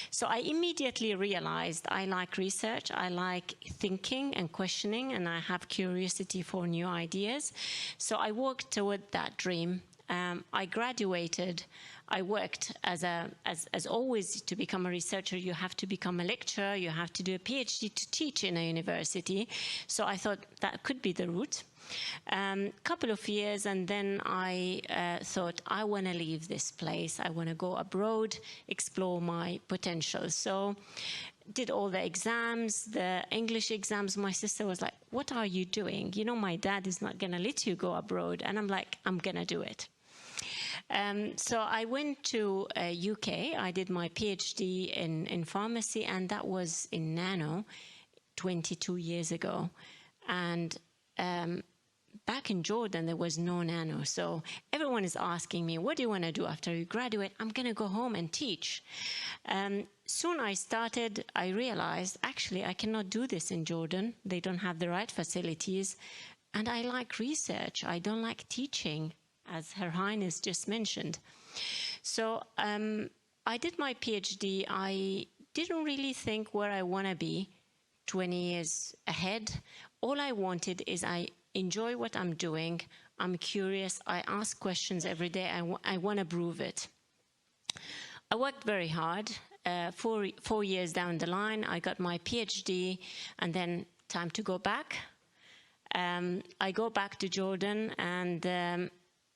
So I immediately realized I like research, I like thinking and questioning, and I have curiosity for new ideas. So I worked toward that dream. I graduated. I worked as always. To become a researcher, you have to become a lecturer, you have to do a PhD to teach in a university. So I thought that could be the route. Couple of years, and then I thought, I want to leave this place. I want to go abroad, explore my potential. So did all the exams, the English exams. My sister was like, what are you doing? You know, my dad is not going to let you go abroad. And I'm like, I'm going to do it. So I went to UK. I did my PhD in pharmacy, and that was in nano 22 years ago. And back in Jordan, there was no nano. So everyone is asking me, what do you want to do after you graduate? I'm going to go home and teach. Soon I realized, actually, I cannot do this in Jordan. They don't have the right facilities. And I like research. I don't like teaching, as Her Highness just mentioned. So I did my PhD. I didn't really think where I want to be 20 years ahead. All I wanted is I enjoy what I'm doing. I'm curious. I ask questions every day. I want to prove it. I worked very hard. 4 years down the line, I got my PhD, and then time to go back. I go back to Jordan, and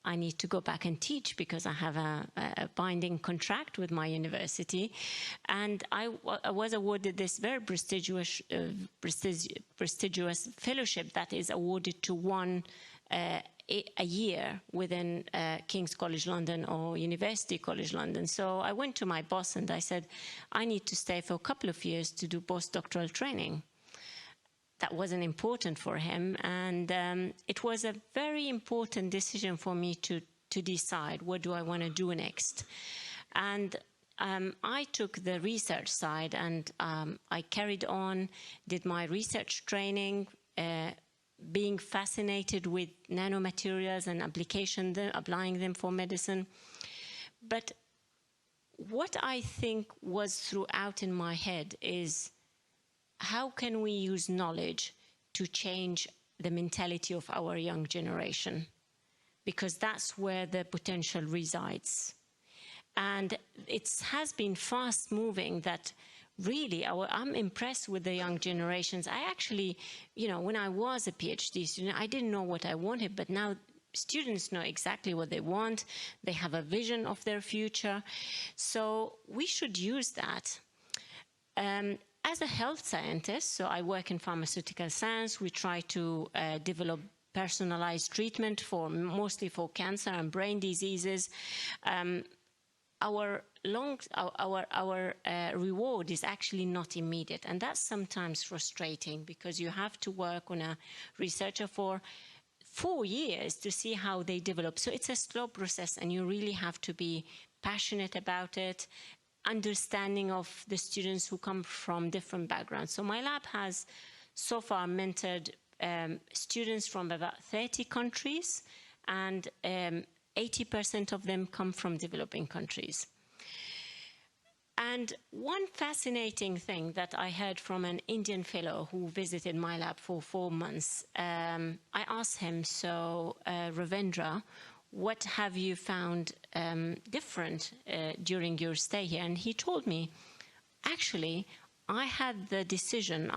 I need to go back and teach because I have a binding contract with my university. And I was awarded this very prestigious fellowship that is awarded to one a year within King's College London or University College London. So I went to my boss and I said, I need to stay for a couple of years to do postdoctoral training. That wasn't important for him, and it was a very important decision for me to decide what do I want to do next. And I took the research side, and I carried on, did my research training, being fascinated with nanomaterials and applying them for medicine. But what I think was throughout in my head is, how can we use knowledge to change the mentality of our young generation? Because that's where the potential resides. And it has been fast moving that really, I'm impressed with the young generations. I actually, when I was a PhD student, I didn't know what I wanted, but now students know exactly what they want. They have a vision of their future. So we should use that. As a health scientist, so I work in pharmaceutical science, we try to develop personalized treatment mostly for cancer and brain diseases. Our reward is actually not immediate, and that's sometimes frustrating because you have to work on a researcher for 4 years to see how they develop. So it's a slow process, and you really have to be passionate about it, understanding of the students who come from different backgrounds. So my lab has so far mentored students from about 30 countries, and 80% of them come from developing countries. And one fascinating thing that I heard from an Indian fellow who visited my lab for 4 months, I asked him, so Ravindra, what have you found different during your stay here? And he told me, actually, I had the decision,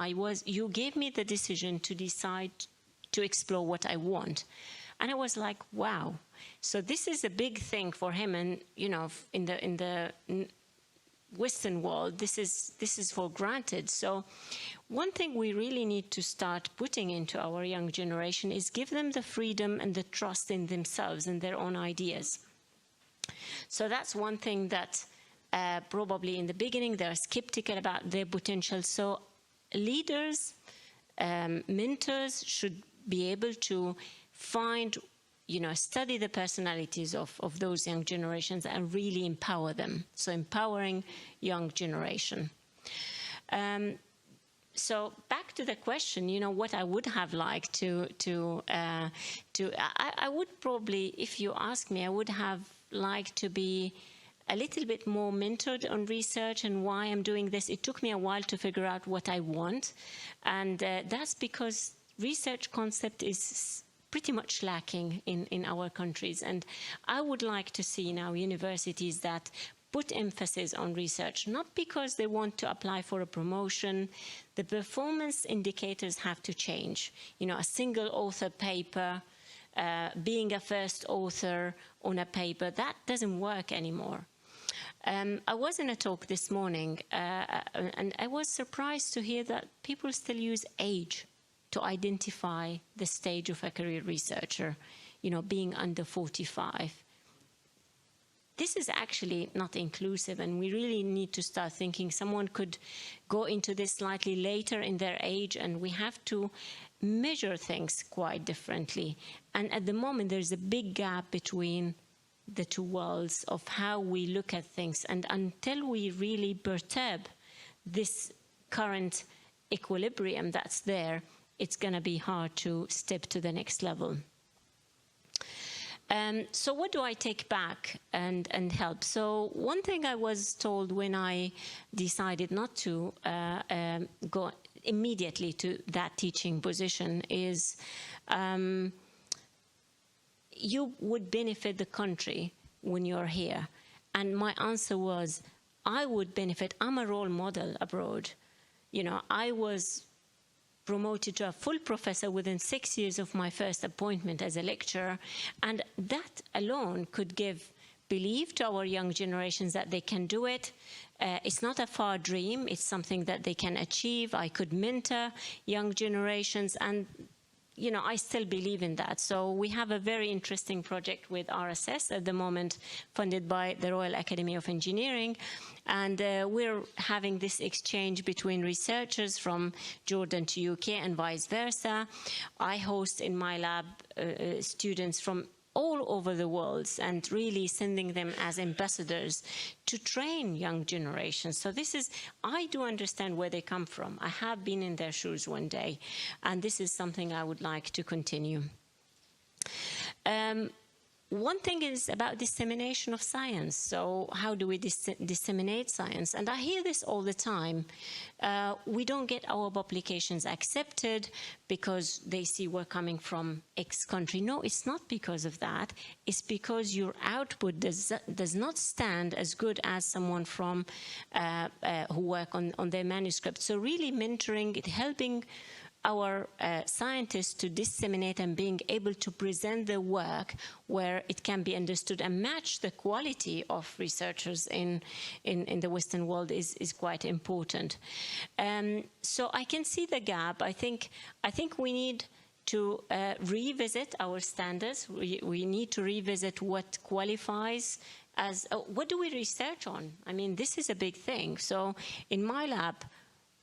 you gave me the decision to decide to explore what I want. And I was like, wow. So this is a big thing for him, and in the Western world, this is for granted. So one thing we really need to start putting into our young generation is give them the freedom and the trust in themselves and their own ideas. So that's one thing that probably in the beginning they're skeptical about their potential. So leaders, mentors should be able to find, study the personalities of those young generations and really empower them. So empowering young generation. So back to the question, what I would have liked I would probably, if you ask me, I would have liked to be a little bit more mentored on research and why I'm doing this. It took me a while to figure out what I want. And that's because research concept is pretty much lacking in our countries. And I would like to see now universities that put emphasis on research, not because they want to apply for a promotion. The performance indicators have to change. A single author paper, being a first author on a paper, that doesn't work anymore. I was in a talk this morning, and I was surprised to hear that people still use age to identify the stage of a career researcher, being under 45. This is actually not inclusive, and we really need to start thinking someone could go into this slightly later in their age, and we have to measure things quite differently. And at the moment, there's a big gap between the two worlds of how we look at things. And until we really perturb this current equilibrium that's there, it's going to be hard to step to the next level. So what do I take back and help? So one thing I was told when I decided not to go immediately to that teaching position is you would benefit the country when you're here. And my answer was, I would benefit. I'm a role model abroad. I was promoted to a full professor within 6 years of my first appointment as a lecturer. And that alone could give belief to our young generations that they can do it. It's not a far dream. It's something that they can achieve. I could mentor young generations. And you know, I still believe in that. So we have a very interesting project with RSS at the moment, funded by the Royal Academy of Engineering. And we're having this exchange between researchers from Jordan to UK and vice versa. I host in my lab students from all over the world and really sending them as ambassadors to train young generations. So this is, I do understand where they come from. I have been in their shoes one day, and this is something I would like to continue. One thing is about dissemination of science. So how do we disseminate science? And I hear this all the time. We don't get our publications accepted because they see we're coming from X country. No, it's not because of that. It's because your output does not stand as good as someone from who work on their manuscript. So really mentoring, helping our scientists to disseminate and being able to present their work where it can be understood and match the quality of researchers in the Western world is quite important. So I can see the gap. I think we need to revisit our standards. We need to revisit what qualifies as, what do we research on? I mean, this is a big thing. So in my lab,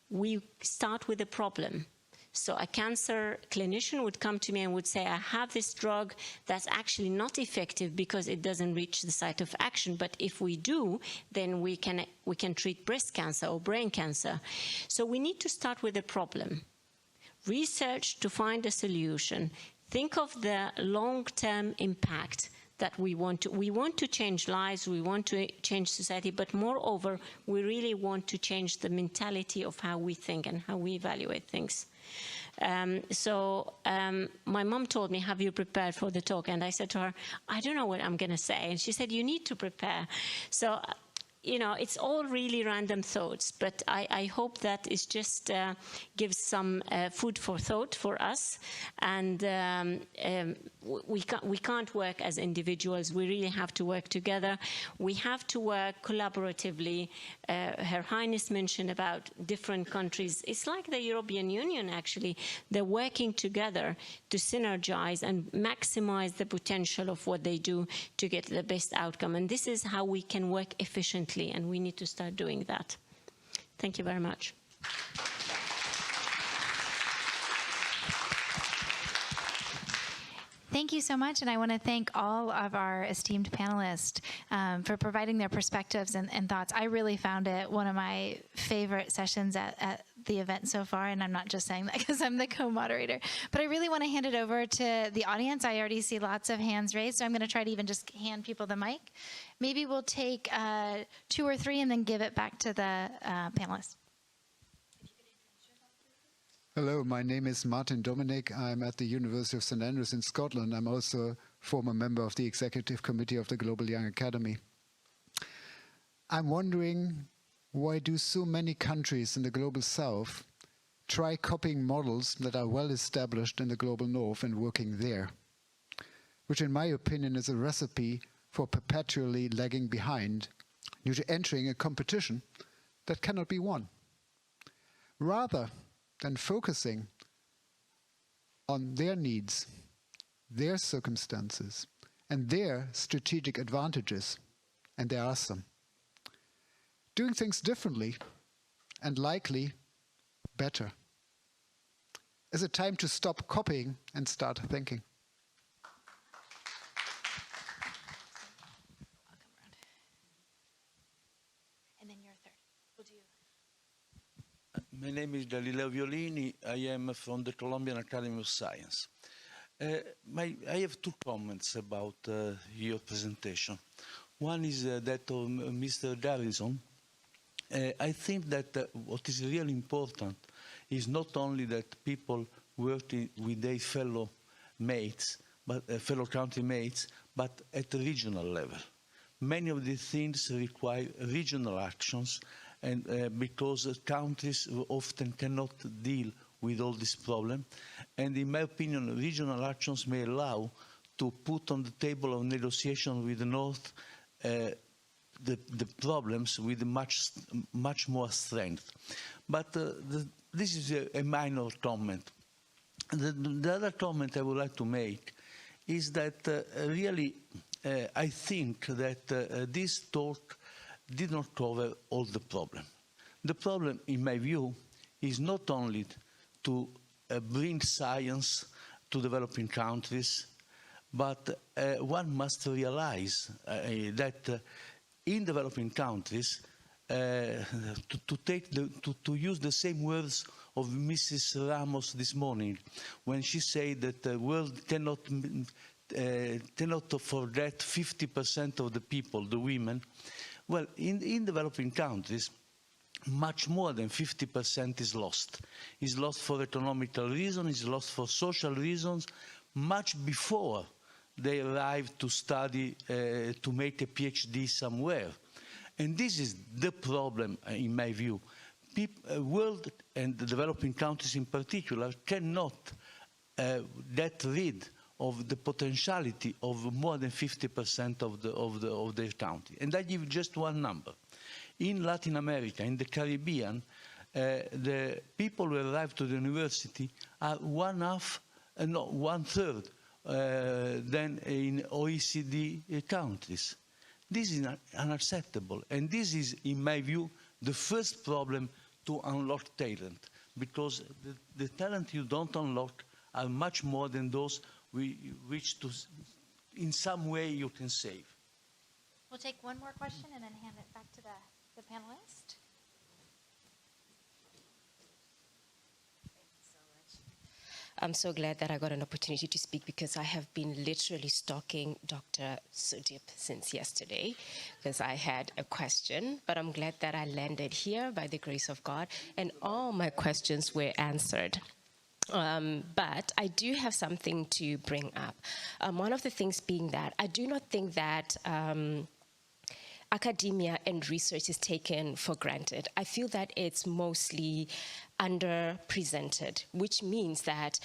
we start with a problem. So a cancer clinician would come to me and would say, I have this drug that's actually not effective because it doesn't reach the site of action. But if we do, then we can treat breast cancer or brain cancer. So we need to start with a problem. Research to find a solution. Think of the long-term impact that we want to change lives, we want to change society, but moreover, we really want to change the mentality of how we think and how we evaluate things. My mom told me, have you prepared for the talk? And I said to her, I don't know what I'm going to say. And she said, you need to prepare. So, you know, it's all really random thoughts, but I hope that it just gives some food for thought for us. And we can't work as individuals. We really have to work together. We have to work collaboratively. Her Highness mentioned about different countries. It's like the European Union, actually. They're working together to synergize and maximize the potential of what they do to get the best outcome. And this is how we can work efficiently. And we need to start doing that. Thank you very much. Thank you so much, and I want to thank all of our esteemed panelists for providing their perspectives and thoughts. I really found it one of my favorite sessions at the event so far, and I'm not just saying that because I'm the co-moderator. But I really want to hand it over to the audience. I already see lots of hands raised, so I'm going to try to even just hand people the mic. Maybe we'll take 2 or 3 and then give it back to the panelists. Hello, my name is Martin Dominic. I'm at the University of St Andrews in Scotland. I'm also a former member of the Executive Committee of the Global Young Academy. I'm wondering, why do so many countries in the Global South try copying models that are well established in the Global North and working there? Which in my opinion is a recipe for perpetually lagging behind due to entering a competition that cannot be won. Rather than focusing on their needs, their circumstances, and their strategic advantages, and there are some, doing things differently and likely better. Is it time to stop copying and start thinking? My name is Galileo Violini. I am from the Colombian Academy of Science. I have 2 comments about your presentation. One is that of Mr. Garrison. I think that what is really important is not only that people work with their fellow mates, fellow country mates, but at the regional level. Many of these things require regional actions, and because countries often cannot deal with all this problem. And in my opinion, regional actions may allow to put on the table of negotiation with the North the problems with much more strength. But this is a minor comment. The other comment I would like to make is that really I think that this talk did not cover all the problem. The problem, in my view, is not only to bring science to developing countries, but one must realize that in developing countries, to use the same words of Mrs. Ramos this morning, when she said that the world cannot forget 50% of the people, the women. Well, in developing countries, much more than 50% is lost. It's lost for economical reasons, it's lost for social reasons, much before they arrive to study, to make a PhD somewhere. And this is the problem, in my view. World and the developing countries in particular cannot get rid of the potentiality of more than 50% of their country. And I give just one number. In Latin America, in the Caribbean, the people who arrive to the university are one third than in OECD countries. This is unacceptable, and this is, in my view, the first problem to unlock talent, because the talent you don't unlock are much more than those which in some way you can save. We'll take one more question and then hand it back to the panelist. I'm so glad that I got an opportunity to speak, because I have been literally stalking Dr. Sudip since yesterday, because I had a question, but I'm glad that I landed here by the grace of God, and all my questions were answered. But I do have something to bring up. One of the things being that I do not think that academia and research is taken for granted. I feel that it's mostly underrepresented, which means that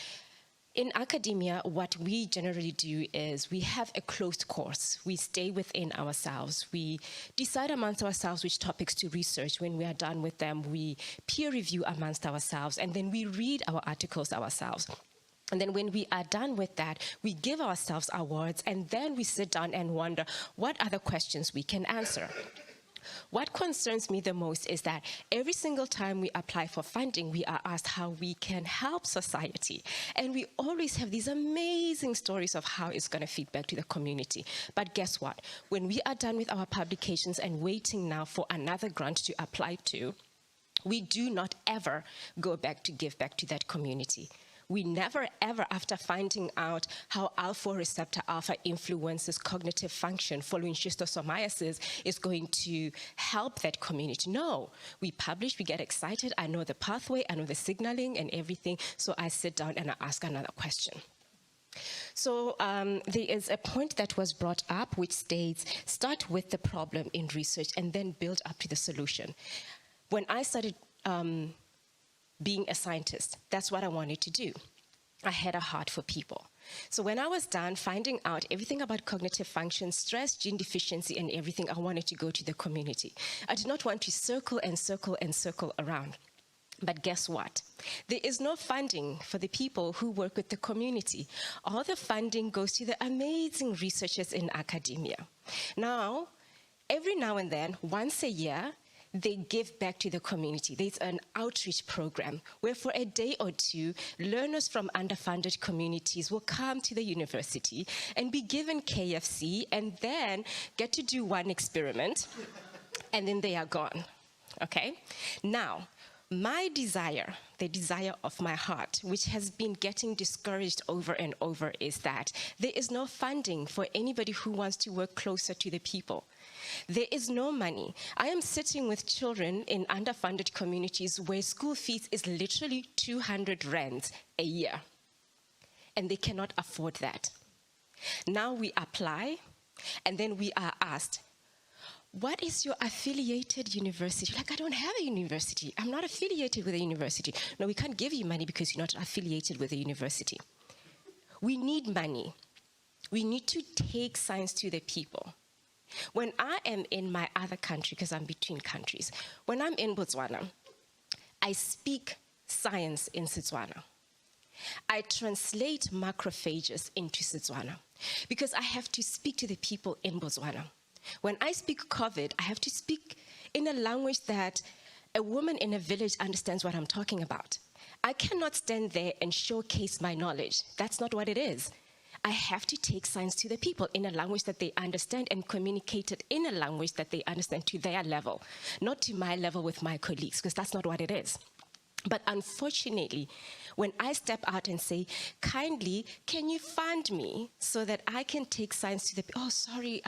in academia, what we generally do is we have a closed course. We stay within ourselves. We decide amongst ourselves which topics to research. When we are done with them, we peer review amongst ourselves, and then we read our articles ourselves. And then when we are done with that, we give ourselves awards, and then we sit down and wonder what other questions we can answer. What concerns me the most is that every single time we apply for funding, we are asked how we can help society. And we always have these amazing stories of how it's going to feed back to the community. But guess what? When we are done with our publications and waiting now for another grant to apply to, we do not ever go back to give back to that community. We never, ever, after finding out how alpha receptor alpha influences cognitive function following schistosomiasis, is going to help that community. No, we publish, we get excited, I know the pathway, I know the signaling and everything, so I sit down and I ask another question. So there is a point that was brought up which states, start with the problem in research and then build up to the solution. When I started being a scientist, that's what I wanted to do. I had a heart for people. So when I was done finding out everything about cognitive function, stress, gene deficiency, and everything, I wanted to go to the community. I did not want to circle and circle and circle around. But guess what? There is no funding for the people who work with the community. All the funding goes to the amazing researchers in academia. Now, every now and then, once a year, they give back to the community. There's an outreach program where for a day or two, learners from underfunded communities will come to the university and be given KFC and then get to do one experiment, and then they are gone, okay? Now, my desire, the desire of my heart, which has been getting discouraged over and over, is that there is no funding for anybody who wants to work closer to the people. There is no money. I am sitting with children in underfunded communities where school fees is literally 200 rands a year, and they cannot afford that. Now we apply, and then we are asked, what is your affiliated university? Like, I don't have a university. I'm not affiliated with a university. No, we can't give you money because you're not affiliated with a university. We need money. We need to take science to the people. When I am in my other country, because I'm between countries, when I'm in Botswana, I speak science in Setswana. I translate macrophages into Setswana because I have to speak to the people in Botswana. When I speak COVID, I have to speak in a language that a woman in a village understands what I'm talking about. I cannot stand there and showcase my knowledge. That's not what it is. I have to take science to the people in a language that they understand and communicate it in a language that they understand to their level, not to my level with my colleagues, because that's not what it is. But unfortunately, when I step out and say, kindly, can you fund me so that I can take science to the people? Oh, sorry,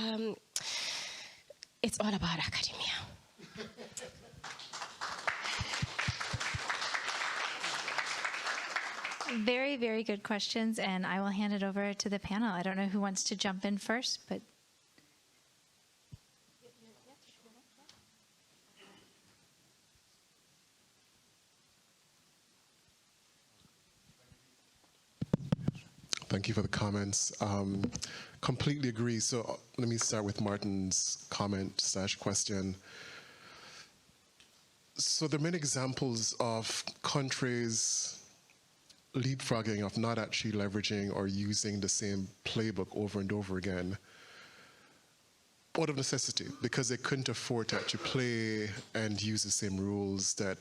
it's all about academia. Very, very good questions, and I will hand it over to the panel. I don't know who wants to jump in first, but... Thank you for the comments. Completely agree. So let me start with Martin's comment/question. So there are many examples of countries leapfrogging, of not actually leveraging or using the same playbook over and over again out of necessity, because they couldn't afford to actually play and use the same rules that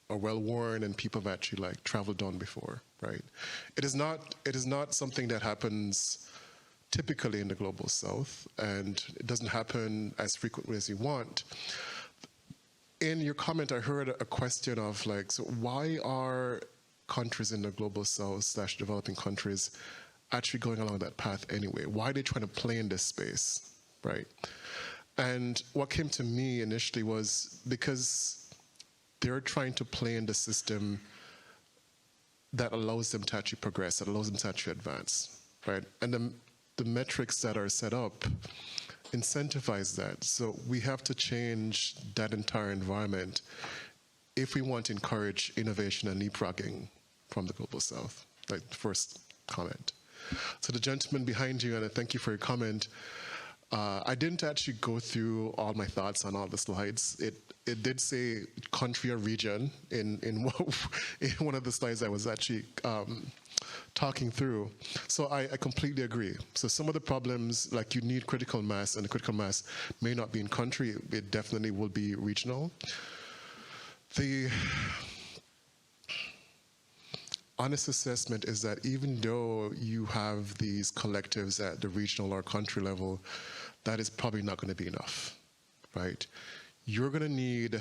are well worn and people have actually like traveled on before, right? It is not something that happens typically in the global south, and it doesn't happen as frequently as you want. In your comment, I heard a question of like, so why are countries in the global south / developing countries actually going along that path anyway? Why are they trying to play in this space, right? And what came to me initially was because they're trying to play in the system that allows them to actually progress, that allows them to actually advance, right? And the metrics that are set up incentivize that. So we have to change that entire environment if we want to encourage innovation and leapfrogging from the global south. Like the first comment. So the gentleman behind you, and I thank you for your comment. I didn't actually go through all my thoughts on all the slides. It did say country or region in one of the slides I was actually talking through. So I completely agree. So some of the problems, like you need critical mass, and the critical mass may not be in country, it definitely will be regional. The honest assessment is that even though you have these collectives at the regional or country level, that is probably not going to be enough, right? You're going to need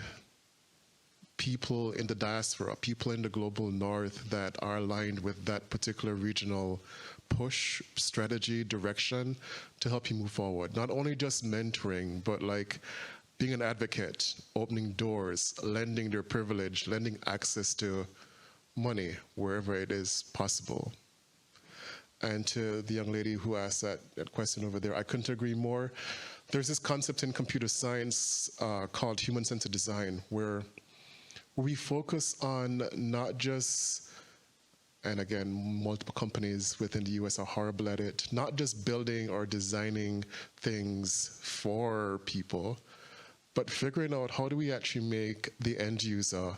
people in the diaspora, people in the global north that are aligned with that particular regional push, strategy, direction to help you move forward. Not only just mentoring, but like being an advocate, opening doors, lending their privilege, lending access to money wherever it is possible. And to the young lady who asked that question over there, I couldn't agree more. There's this concept in computer science called human-centered design, where we focus on not just, and again, multiple companies within the US are horrible at it, not just building or designing things for people, but figuring out how do we actually make the end user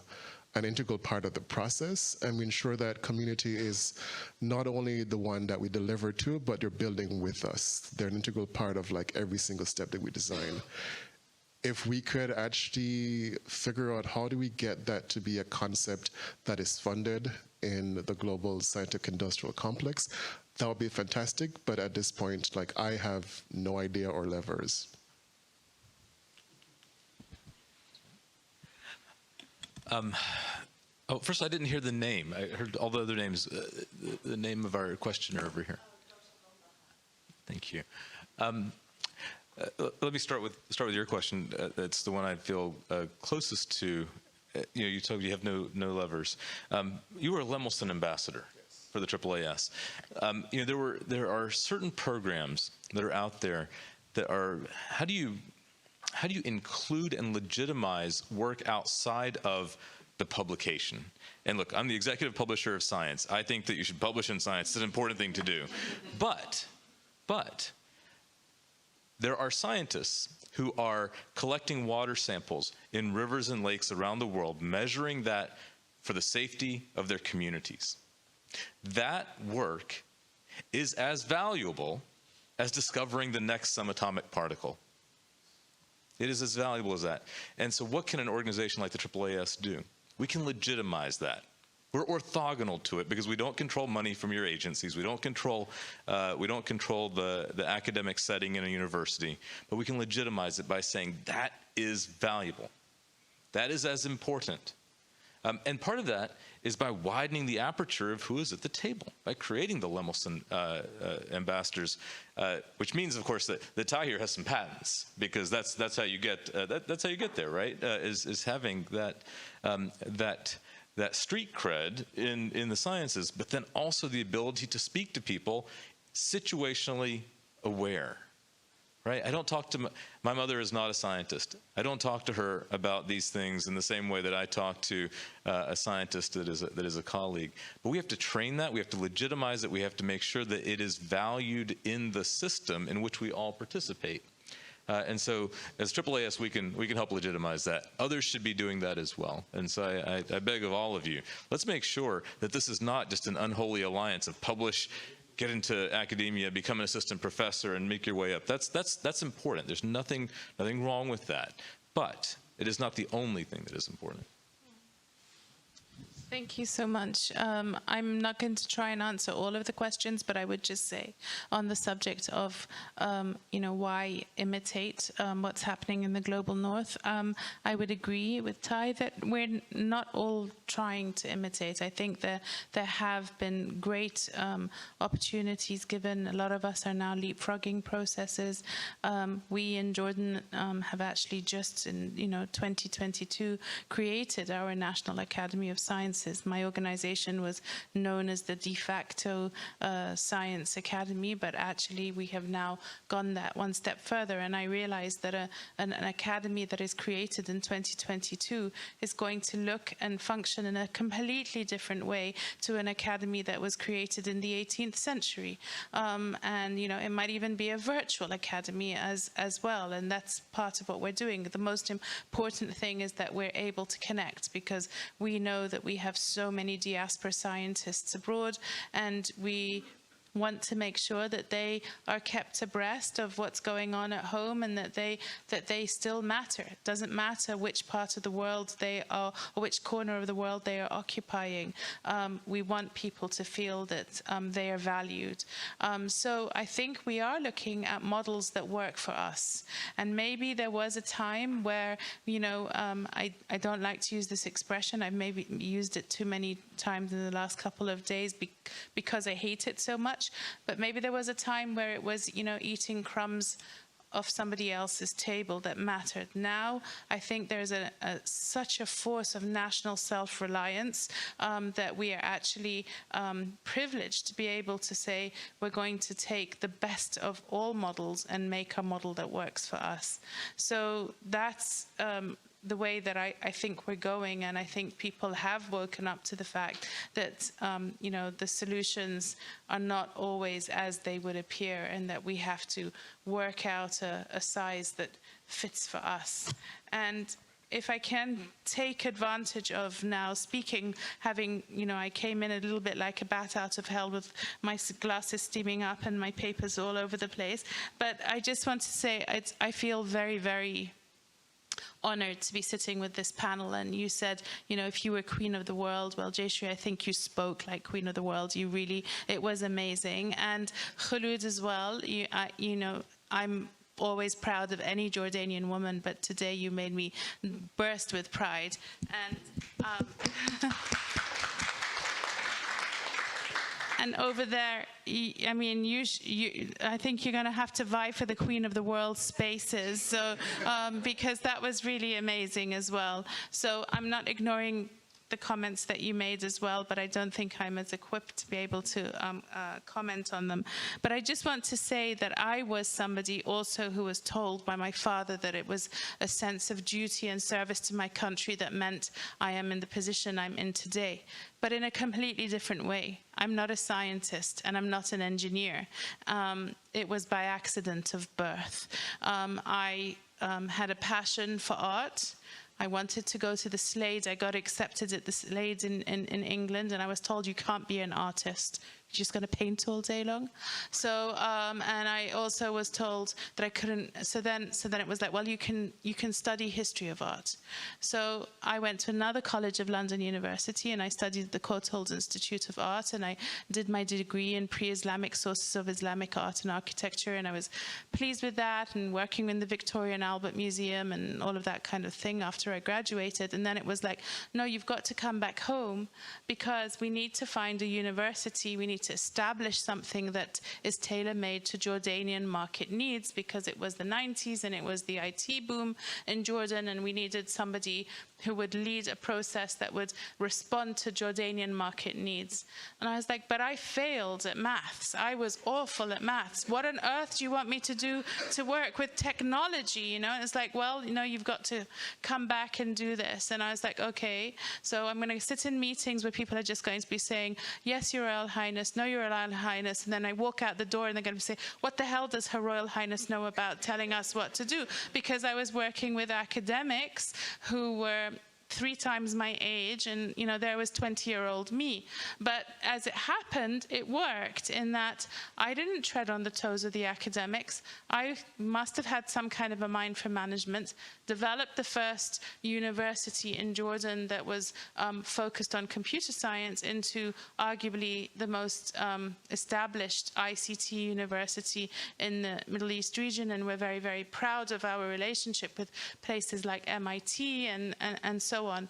an integral part of the process, and we ensure that community is not only the one that we deliver to, but they're building with us. They're an integral part of like every single step that we design. If we could actually figure out how do we get that to be a concept that is funded in the global scientific industrial complex, that would be fantastic, but at this point, like I have no idea or levers. Oh, first, I didn't hear the name. I heard all the other names. The name of our questioner over here. Thank you. Let me start with your question. It's the one I feel closest to. You told me you have no levers. You were a Lemelson ambassador for the AAAS. There are certain programs that are out there that are. How do you include and legitimize work outside of the publication? And look, I'm the executive publisher of Science. I think that you should publish in Science. It's an important thing to do. But there are scientists who are collecting water samples in rivers and lakes around the world, measuring that for the safety of their communities. That work is as valuable as discovering the next subatomic particle. It is as valuable as that. And so what can an organization like the AAAS do? We can legitimize that. We're orthogonal to it because we don't control money from your agencies. We don't control the academic setting in a university. But we can legitimize it by saying that is valuable. That is as important. And part of that is by widening the aperture of who is at the table, by creating the Lemelson ambassadors, which means, of course, that Ty here has some patents, because that's how you get that's how you get there, right? Is having that street cred in the sciences, but then also the ability to speak to people situationally aware. Right? I don't talk to my mother is not a scientist. I don't talk to her about these things in the same way that I talk to a scientist that is a colleague. But we have to train that. We have to legitimize it. We have to make sure that it is valued in the system in which we all participate. And so, as AAAS, we can help legitimize that. Others should be doing that as well. And so, I beg of all of you, let's make sure that this is not just an unholy alliance of publish, get into academia, become an assistant professor, and make your way up. That's important. There's nothing wrong with that. But it is not the only thing that is important. Thank you so much. I'm not going to try and answer all of the questions, but I would just say on the subject of, why imitate what's happening in the global north, I would agree with Ty that we're not all trying to imitate. I think there have been great opportunities given. A lot of us are now leapfrogging processes. We in Jordan have actually just in 2022 created our National Academy of Sciences. My organization was known as the de facto Science Academy, but actually we have now gone that one step further, and I realized that an academy that is created in 2022 is going to look and function in a completely different way to an academy that was created in the 18th century. And it might even be a virtual academy as well, and that's part of what we're doing. The most important thing is that we're able to connect, because we know that we have so many diaspora scientists abroad, and we want to make sure that they are kept abreast of what's going on at home, and that they still matter. It doesn't matter which part of the world they are, or which corner of the world they are occupying. We want people to feel that they are valued. So I think we are looking at models that work for us. And maybe there was a time where, I don't like to use this expression. I've maybe used it too many times in the last couple of days because I hate it so much. But maybe there was a time where it was, eating crumbs of somebody else's table that mattered. Now, I think there's such a force of national self-reliance that we are actually privileged to be able to say we're going to take the best of all models and make a model that works for us. So that's the way that I think we're going, and I think people have woken up to the fact that the solutions are not always as they would appear, and that we have to work out a size that fits for us. And if I can take advantage of now speaking, having, I came in a little bit like a bat out of hell with my glasses steaming up and my papers all over the place, but I just want to say I feel very, very honored to be sitting with this panel. And you said, if you were Queen of the World, well, Jayshree, I think you spoke like Queen of the World. It was amazing. And Khulud as well, I'm always proud of any Jordanian woman, but today you made me burst with pride. And and over there, I think you're going to have to vie for the Queen of the World spaces, so because that was really amazing as well. So I'm not ignoring the comments that you made as well, but I don't think I'm as equipped to be able to comment on them. But I just want to say that I was somebody also who was told by my father that it was a sense of duty and service to my country that meant I am in the position I'm in today, but in a completely different way. I'm not a scientist and I'm not an engineer. It was by accident of birth. I had a passion for art. I wanted to go to the Slade. I got accepted at the Slade in England, and I was told you can't be an artist. You're just going to paint all day long. So, and I also was told that I couldn't. So then it was like, well, you can study history of art. So I went to another college of London University, and I studied at the Courtauld Institute of Art, and I did my degree in pre-Islamic sources of Islamic art and architecture, and I was pleased with that, and working in the Victoria and Albert Museum and all of that kind of thing after I graduated. And then it was like, no, you've got to come back home because we need to find a university. We need to establish something that is tailor-made to Jordanian market needs, because it was the 90s and it was the IT boom in Jordan, and we needed somebody who would lead a process that would respond to Jordanian market needs. And I was like, but I failed at maths. I was awful at maths. What on earth do you want me to do to work with technology? You know, and it's like, well, you know, you've got to come back and do this. And I was like, okay, so I'm going to sit in meetings where people are just going to be saying, yes, Your Royal Highness, no, Your Royal Highness. And then I walk out the door and they're going to say, what the hell does Her Royal Highness know about telling us what to do? Because I was working with academics who were 3 times my age, and you know, there was 20-year-old me. But as it happened, it worked in that I didn't tread on the toes of the academics. I must have had some kind of a mind for management, developed the first university in Jordan that was focused on computer science into arguably the most established ICT university in the Middle East region, and we're very, very proud of our relationship with places like MIT and so on.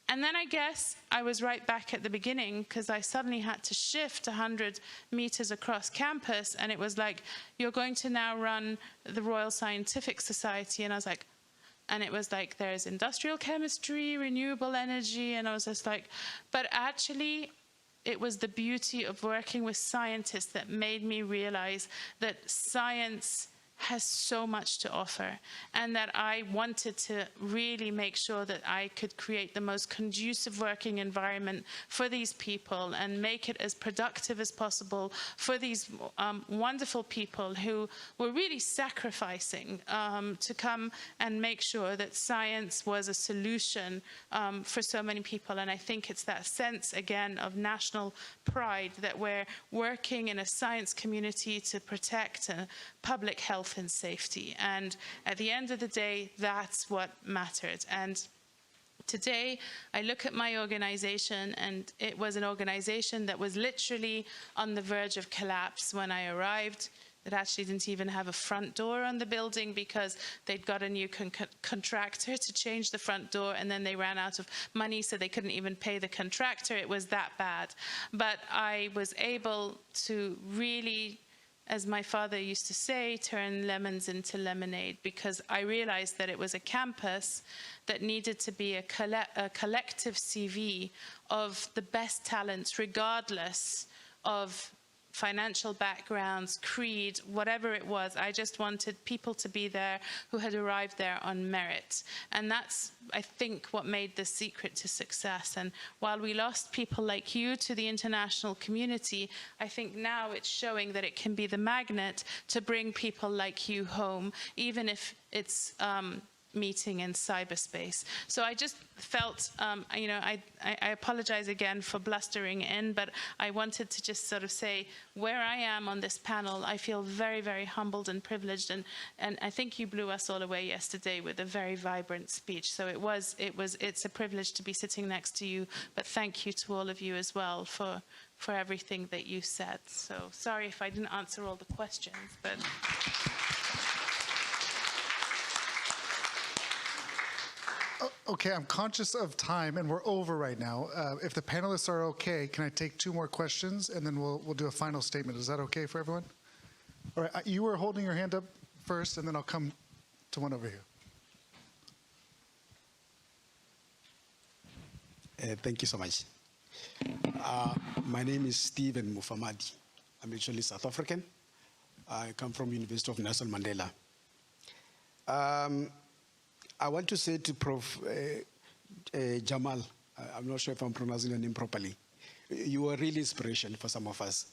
And then I guess I was right back at the beginning, because I suddenly had to shift 100 meters across campus, and it was like, you're going to now run the Royal Scientific Society. And I was like, and it was like, there's industrial chemistry, renewable energy, and I was just like, but actually, it was the beauty of working with scientists that made me realize that science has so much to offer, and that I wanted to really make sure that I could create the most conducive working environment for these people and make it as productive as possible for these wonderful people who were really sacrificing to come and make sure that science was a solution for so many people. And I think it's that sense, again, of national pride that we're working in a science community to protect public health and safety. And at the end of the day, that's what mattered. And today, I look at my organization, and it was an organization that was literally on the verge of collapse when I arrived. It actually didn't even have a front door on the building, because they'd got a new contractor to change the front door, and then they ran out of money, so they couldn't even pay the contractor. It was that bad. But I was able to really, as my father used to say, turn lemons into lemonade, because I realized that it was a campus that needed to be a collective CV of the best talents, regardless of financial backgrounds, creed, whatever it was. I just wanted people to be there who had arrived there on merit. And that's, I think, what made the secret to success. And while we lost people like you to the international community, I think now it's showing that it can be the magnet to bring people like you home, even if it's meeting in cyberspace. So I just felt, you know, I apologize again for blustering in, but I wanted to just sort of say where I am on this panel. I feel very, very humbled and privileged, and I think you blew us all away yesterday with a very vibrant speech. So it's a privilege to be sitting next to you, but thank you to all of you as well for everything that you said. So sorry if I didn't answer all the questions, but Okay, I'm conscious of time, and we're over right now. If the panelists are okay, can I take 2 more questions, and then we'll do a final statement. Is that okay for everyone? All right, you were holding your hand up first, and then I'll come to one over here. Thank you so much. My name is Stephen Mufamadi. I'm actually South African. I come from University of Nelson Mandela. I want to say to Prof. Jamal, I'm not sure if I'm pronouncing your name properly. You are really inspiration for some of us.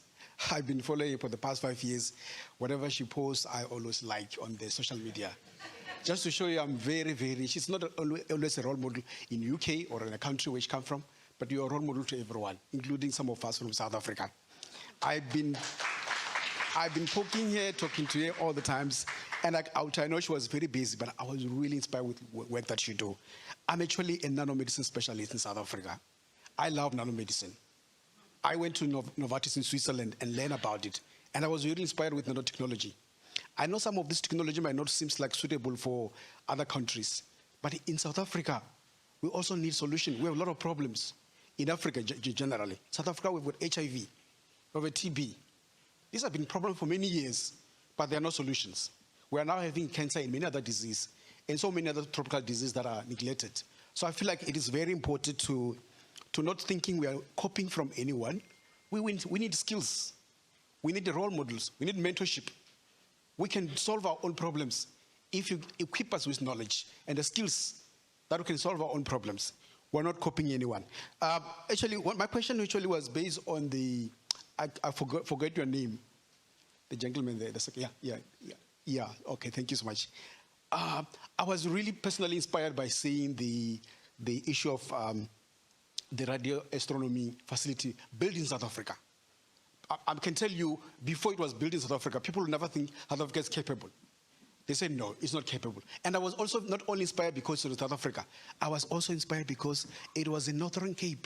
I've been following you for the past 5 years. Whatever she posts, I always like on the social media. just to show you I'm very, very, she's not always a role model in UK or in a country where she comes from, but you're a role model to everyone, including some of us from South Africa. I've been poking her, talking to her all the times, and I know she was very busy, but I was really inspired with work that she do. I'm actually a nanomedicine specialist in South Africa. I love nanomedicine. I went to Novartis in Switzerland and learned about it, and I was really inspired with nanotechnology. I know some of this technology might not seem like suitable for other countries, but in South Africa, we also need solutions. We have a lot of problems in Africa generally. South Africa, we've got HIV, we have TB. These have been problems for many years, but there are no solutions. We are now having cancer and many other diseases, and so many other tropical diseases that are neglected. So I feel like it is very important to not thinking we are copying from anyone. We need skills. We need the role models. We need mentorship. We can solve our own problems if you equip us with knowledge and the skills that we can solve our own problems. We're not copying anyone. Actually, my question actually was based on the, I forgot your name. The gentleman there. Yeah. Okay, thank you so much. I was really personally inspired by seeing the issue of the radio astronomy facility built in South Africa. I can tell you, before it was built in South Africa, people would never think South Africa is capable. They said, no, it's not capable. And I was also not only inspired because it was South Africa, I was also inspired because it was in Northern Cape,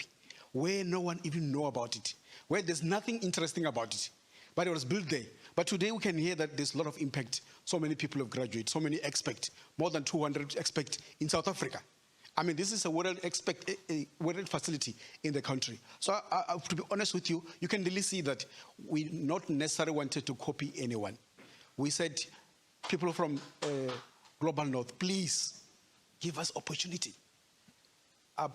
where no one even know about it, where there's nothing interesting about it. But it was built there. But today we can hear that there's a lot of impact. So many people have graduated, so many expect, more than 200 expect in South Africa. I mean, this is a world facility in the country. So to be honest with you, you can really see that we not necessarily wanted to copy anyone. We said, people from Global North, please give us opportunity.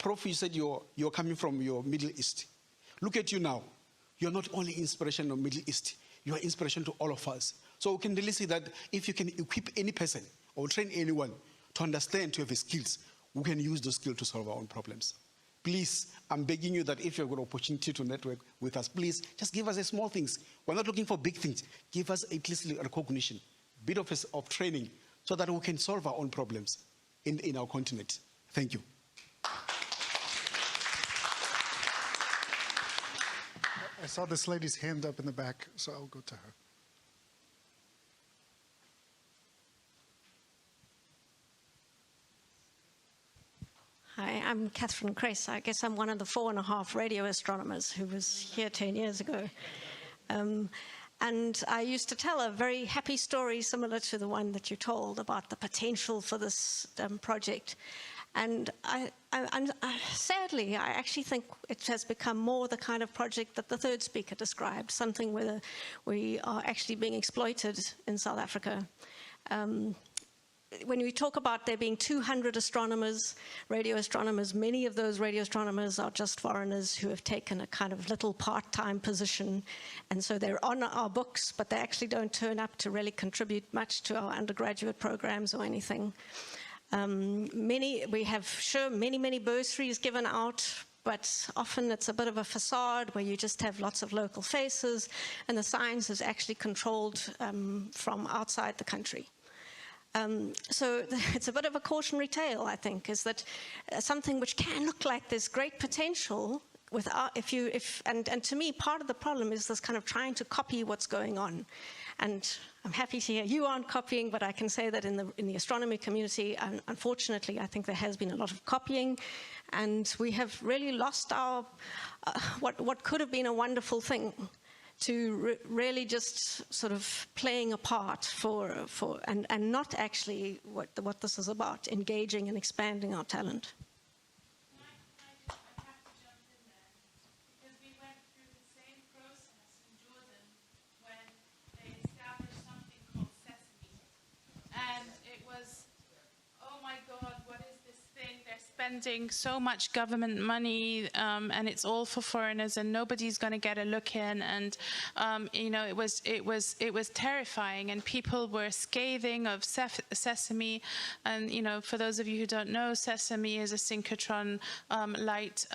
Prof, you said you're coming from your Middle East. Look at you now. You're not only inspiration of Middle East, you are inspiration to all of us. So we can really see that if you can equip any person or train anyone to understand, to have the skills, we can use those skills to solve our own problems. Please, I'm begging you that if you've got an opportunity to network with us, please just give us a small things. We're not looking for big things. Give us at least a recognition, a bit of training, so that we can solve our own problems in our continent. Thank you. I saw this lady's hand up in the back, so I'll go to her. Hi, I'm Catherine Kress. I guess I'm one of the 4.5 radio astronomers who was here 10 years ago. And I used to tell a very happy story similar to the one that you told about the potential for this project. And sadly, I actually think it has become more the kind of project that the third speaker described, something where we are actually being exploited in South Africa. When we talk about there being 200 astronomers, radio astronomers, many of those radio astronomers are just foreigners who have taken a kind of little part-time position. And so they're on our books, but they actually don't turn up to really contribute much to our undergraduate programs or anything. We have many bursaries given out, but often it's a bit of a facade where you just have lots of local faces, and the science is actually controlled from outside the country. So it's a bit of a cautionary tale, I think, is that something which can look like there's great potential without, and to me, part of the problem is this kind of trying to copy what's going on. And I'm happy to hear you aren't copying, but I can say that in the astronomy community, unfortunately, I think there has been a lot of copying, and we have really lost our what could have been a wonderful thing to really just sort of playing a part and not actually what this is about, engaging and expanding our talent. Spending so much government money, and it's all for foreigners, and nobody's going to get a look in. And you know, it was terrifying, and people were scathing of Sesame. And you know, for those of you who don't know, Sesame is a synchrotron light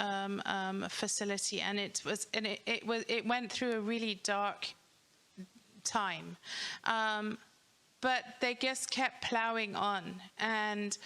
facility, and it went through a really dark time. but they just kept plowing on. And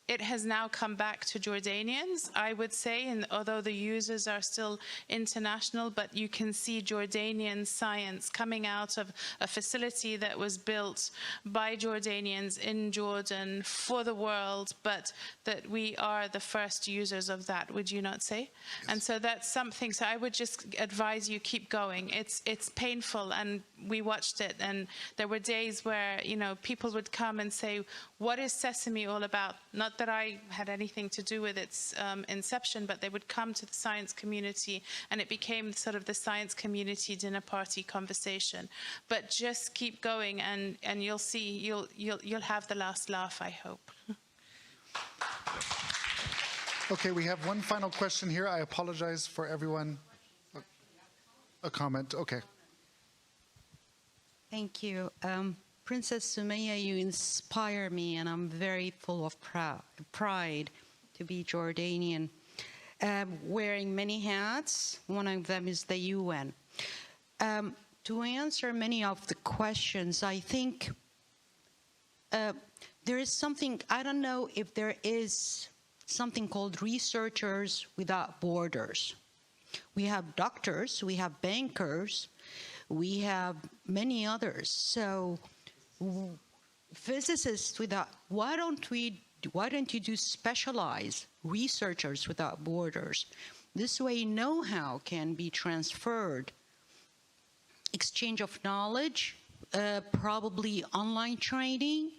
it has now come back to Jordanians, I would say, and although the users are still international, but you can see Jordanian science coming out of a facility that was built by Jordanians in Jordan for the world, but that we are the first users of that, would you not say? Yes. And so that's something, so I would just advise you keep going. It's painful, and we watched it, and there were days where, you know, people would come and say, what is Sesame all about? Not that I had anything to do with its inception, but they would come to the science community, and it became sort of the science community dinner party conversation. But just keep going, and you'll see, you'll have the last laugh, I hope. Okay, we have one final question here. I apologize for everyone. A comment, okay. Thank you. Princess Sumaya, you inspire me, and I'm very full of pride to be Jordanian. Wearing many hats, one of them is the UN. To answer many of the questions, I think there is something, I don't know if there is something called Researchers Without Borders. We have doctors, we have bankers, we have many others. So physicists without, why don't you do specialized Researchers Without Borders? This way know-how can be transferred, exchange of knowledge, probably online training,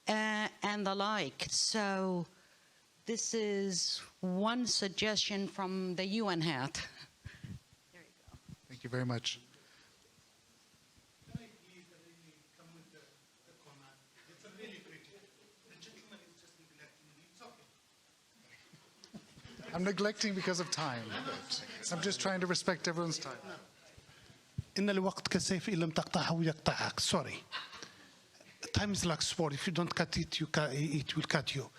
and the like. So this is one suggestion from the UN hat. There you go. Thank you very much. I'm neglecting because of time. I'm just trying to respect everyone's time. إن الوقت كالسيف إن لم تقطعه يقطعك. Sorry. Time is like sword. If you don't cut it, it will cut you.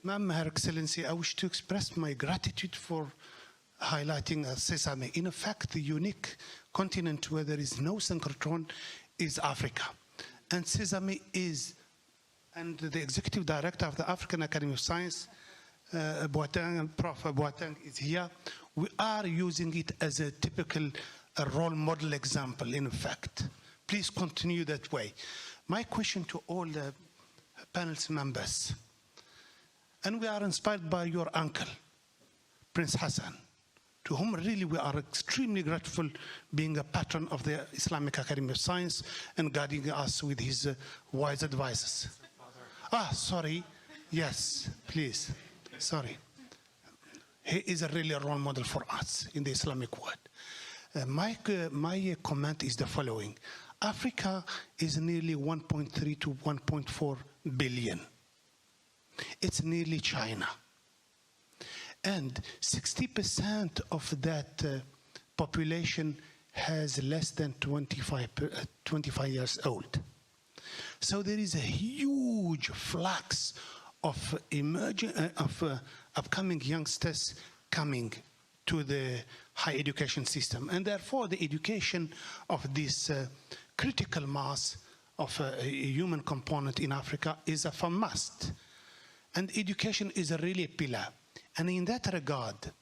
Ma'am, Her Excellency, I wish to express my gratitude for highlighting Sesame. In fact, the unique continent where there is no synchrotron is Africa. And Sesame is, and the Executive Director of the African Academy of Science, Boateng, Prof. Boateng is here. We are using it as a typical role model example, in fact. Please continue that way. My question to all the panel's members, and we are inspired by your uncle, Prince Hassan, to whom really we are extremely grateful, being a patron of the Islamic Academy of Science and guiding us with his wise advices. Sorry. Yes, please. Sorry. He is really a role model for us in the Islamic world. My comment is the following. Africa is nearly 1.3 to 1.4 billion. It's nearly China. And 60% of that population has less than 25 years old. So there is a huge flux of upcoming youngsters coming to the higher education system. And therefore, the education of this critical mass of a human component in Africa is a must. And education is a really pillar. And in that regard,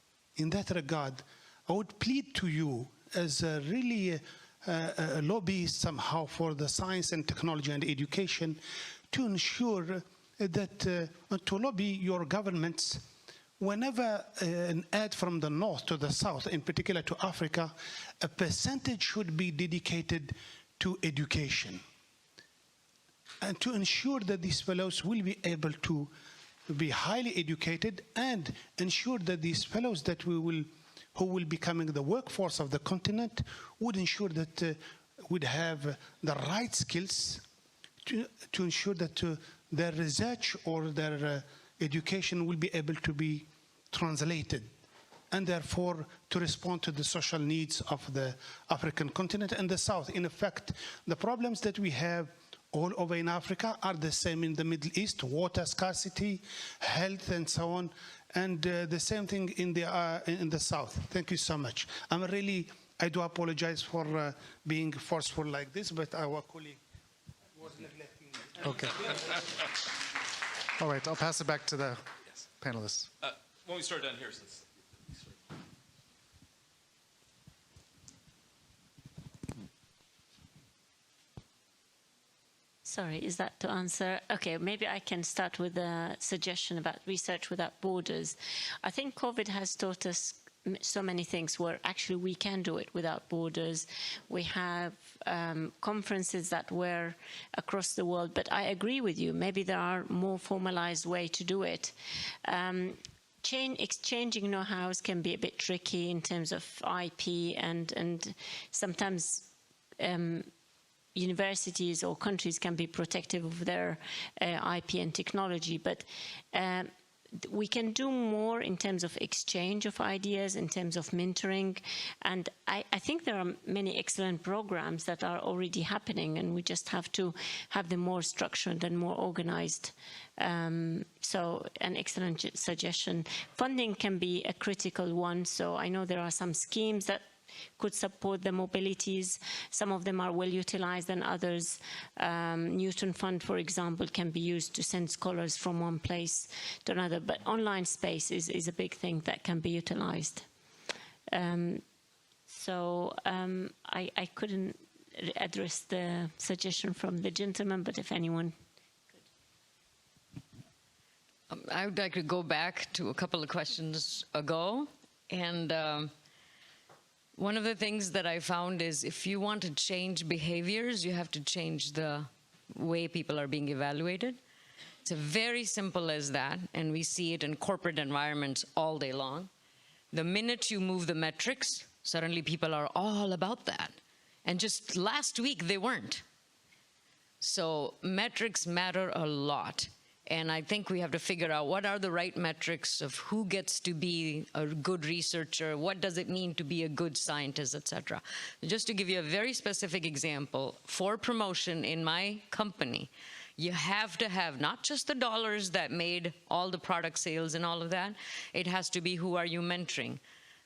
I would plead to you as a really a lobbyist somehow for the science and technology and education to ensure that to lobby your governments whenever an aid from the north to the south, in particular to Africa, a percentage should be dedicated to education. And to ensure that these fellows will be able to be highly educated and ensure that these fellows that who will be becoming the workforce of the continent would ensure that would have the right skills to ensure that their research or their education will be able to be translated and therefore to respond to the social needs of the African continent and the South. In effect, the problems that we have all over in Africa are the same in the Middle East: water scarcity, health, and so on, and the same thing in the South. Thank you so much. I do apologize for being forceful like this, but our colleague Okay. All right, I'll pass it back to the panelists. When we start down here, since. Sorry, is that to answer? Okay, maybe I can start with a suggestion about research without borders. I think COVID has taught us so many things where actually we can do it without borders. We have conferences that were across the world, but I agree with you. Maybe there are more formalized ways to do it. Exchanging know-hows can be a bit tricky in terms of IP and sometimes universities or countries can be protective of their IP and technology, but we can do more in terms of exchange of ideas, in terms of mentoring, and I think there are many excellent programs that are already happening, and we just have to have them more structured and more organized. So an excellent suggestion. Funding can be a critical one, so I know there are some schemes that could support the mobilities. Some of them are well utilized than others. Newton Fund, for example, can be used to send scholars from one place to another, but online space is a big thing that can be utilized. I couldn't address the suggestion from the gentleman, but if anyone could. I would like to go back to a couple of questions ago, and one of the things that I found is if you want to change behaviors, you have to change the way people are being evaluated. It's very simple as that, and we see it in corporate environments all day long. The minute you move the metrics, suddenly people are all about that. And just last week, they weren't. So metrics matter a lot. And I think we have to figure out what are the right metrics of who gets to be a good researcher, what does it mean to be a good scientist, et cetera. Just to give you a very specific example, for promotion in my company, you have to have not just the dollars that made all the product sales and all of that, it has to be who are you mentoring.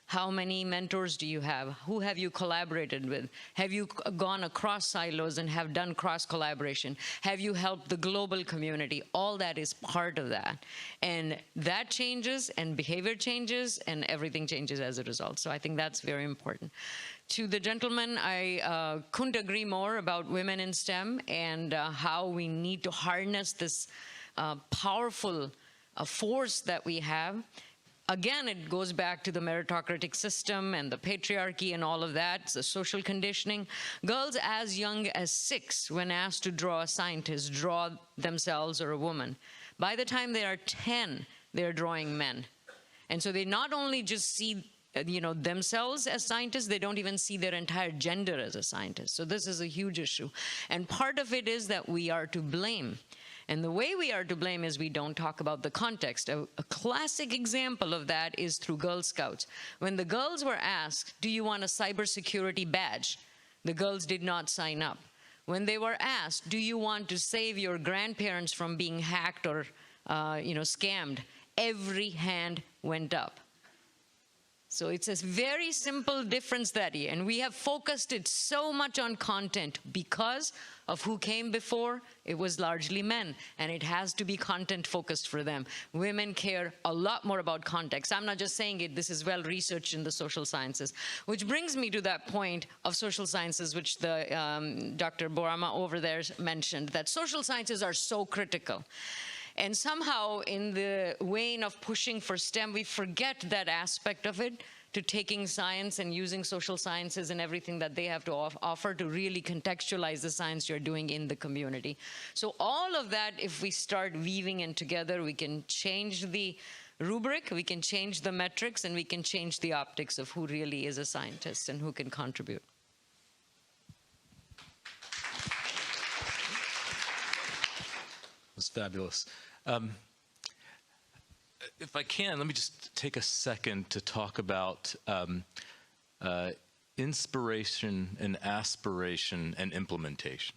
How many mentors do you have? Who have you collaborated with? Have you gone across silos and have done cross-collaboration? Have you helped the global community? All that is part of that. And that changes, and behavior changes, and everything changes as a result. So I think that's very important. To the gentleman, I couldn't agree more about women in STEM and how we need to harness this powerful force that we have. Again, it goes back to the meritocratic system and the patriarchy and all of that. It's the social conditioning. Girls as young as 6, when asked to draw a scientist, draw themselves or a woman. By the time they are 10, they're drawing men. And so they not only just see themselves as scientists, they don't even see their entire gender as a scientist. So this is a huge issue. And part of it is that we are to blame. And the way we are to blame is we don't talk about the context. A classic example of that is through Girl Scouts. When the girls were asked, do you want a cybersecurity badge? The girls did not sign up. When they were asked, do you want to save your grandparents from being hacked or scammed? Every hand went up. So it's a very simple difference and we have focused it so much on content because of who came before. It was largely men, and it has to be content focused for them. Women care a lot more about context. I'm not just saying it, this is well researched in the social sciences, which brings me to that point of social sciences, which the Dr. Borama over there mentioned, that social sciences are so critical. And somehow, in the vein of pushing for STEM, we forget that aspect of it, to taking science and using social sciences and everything that they have to offer to really contextualize the science you're doing in the community. So all of that, if we start weaving in together, we can change the rubric, we can change the metrics, and we can change the optics of who really is a scientist and who can contribute. It was fabulous. If I can, let me just take a second to talk about inspiration and aspiration and implementation.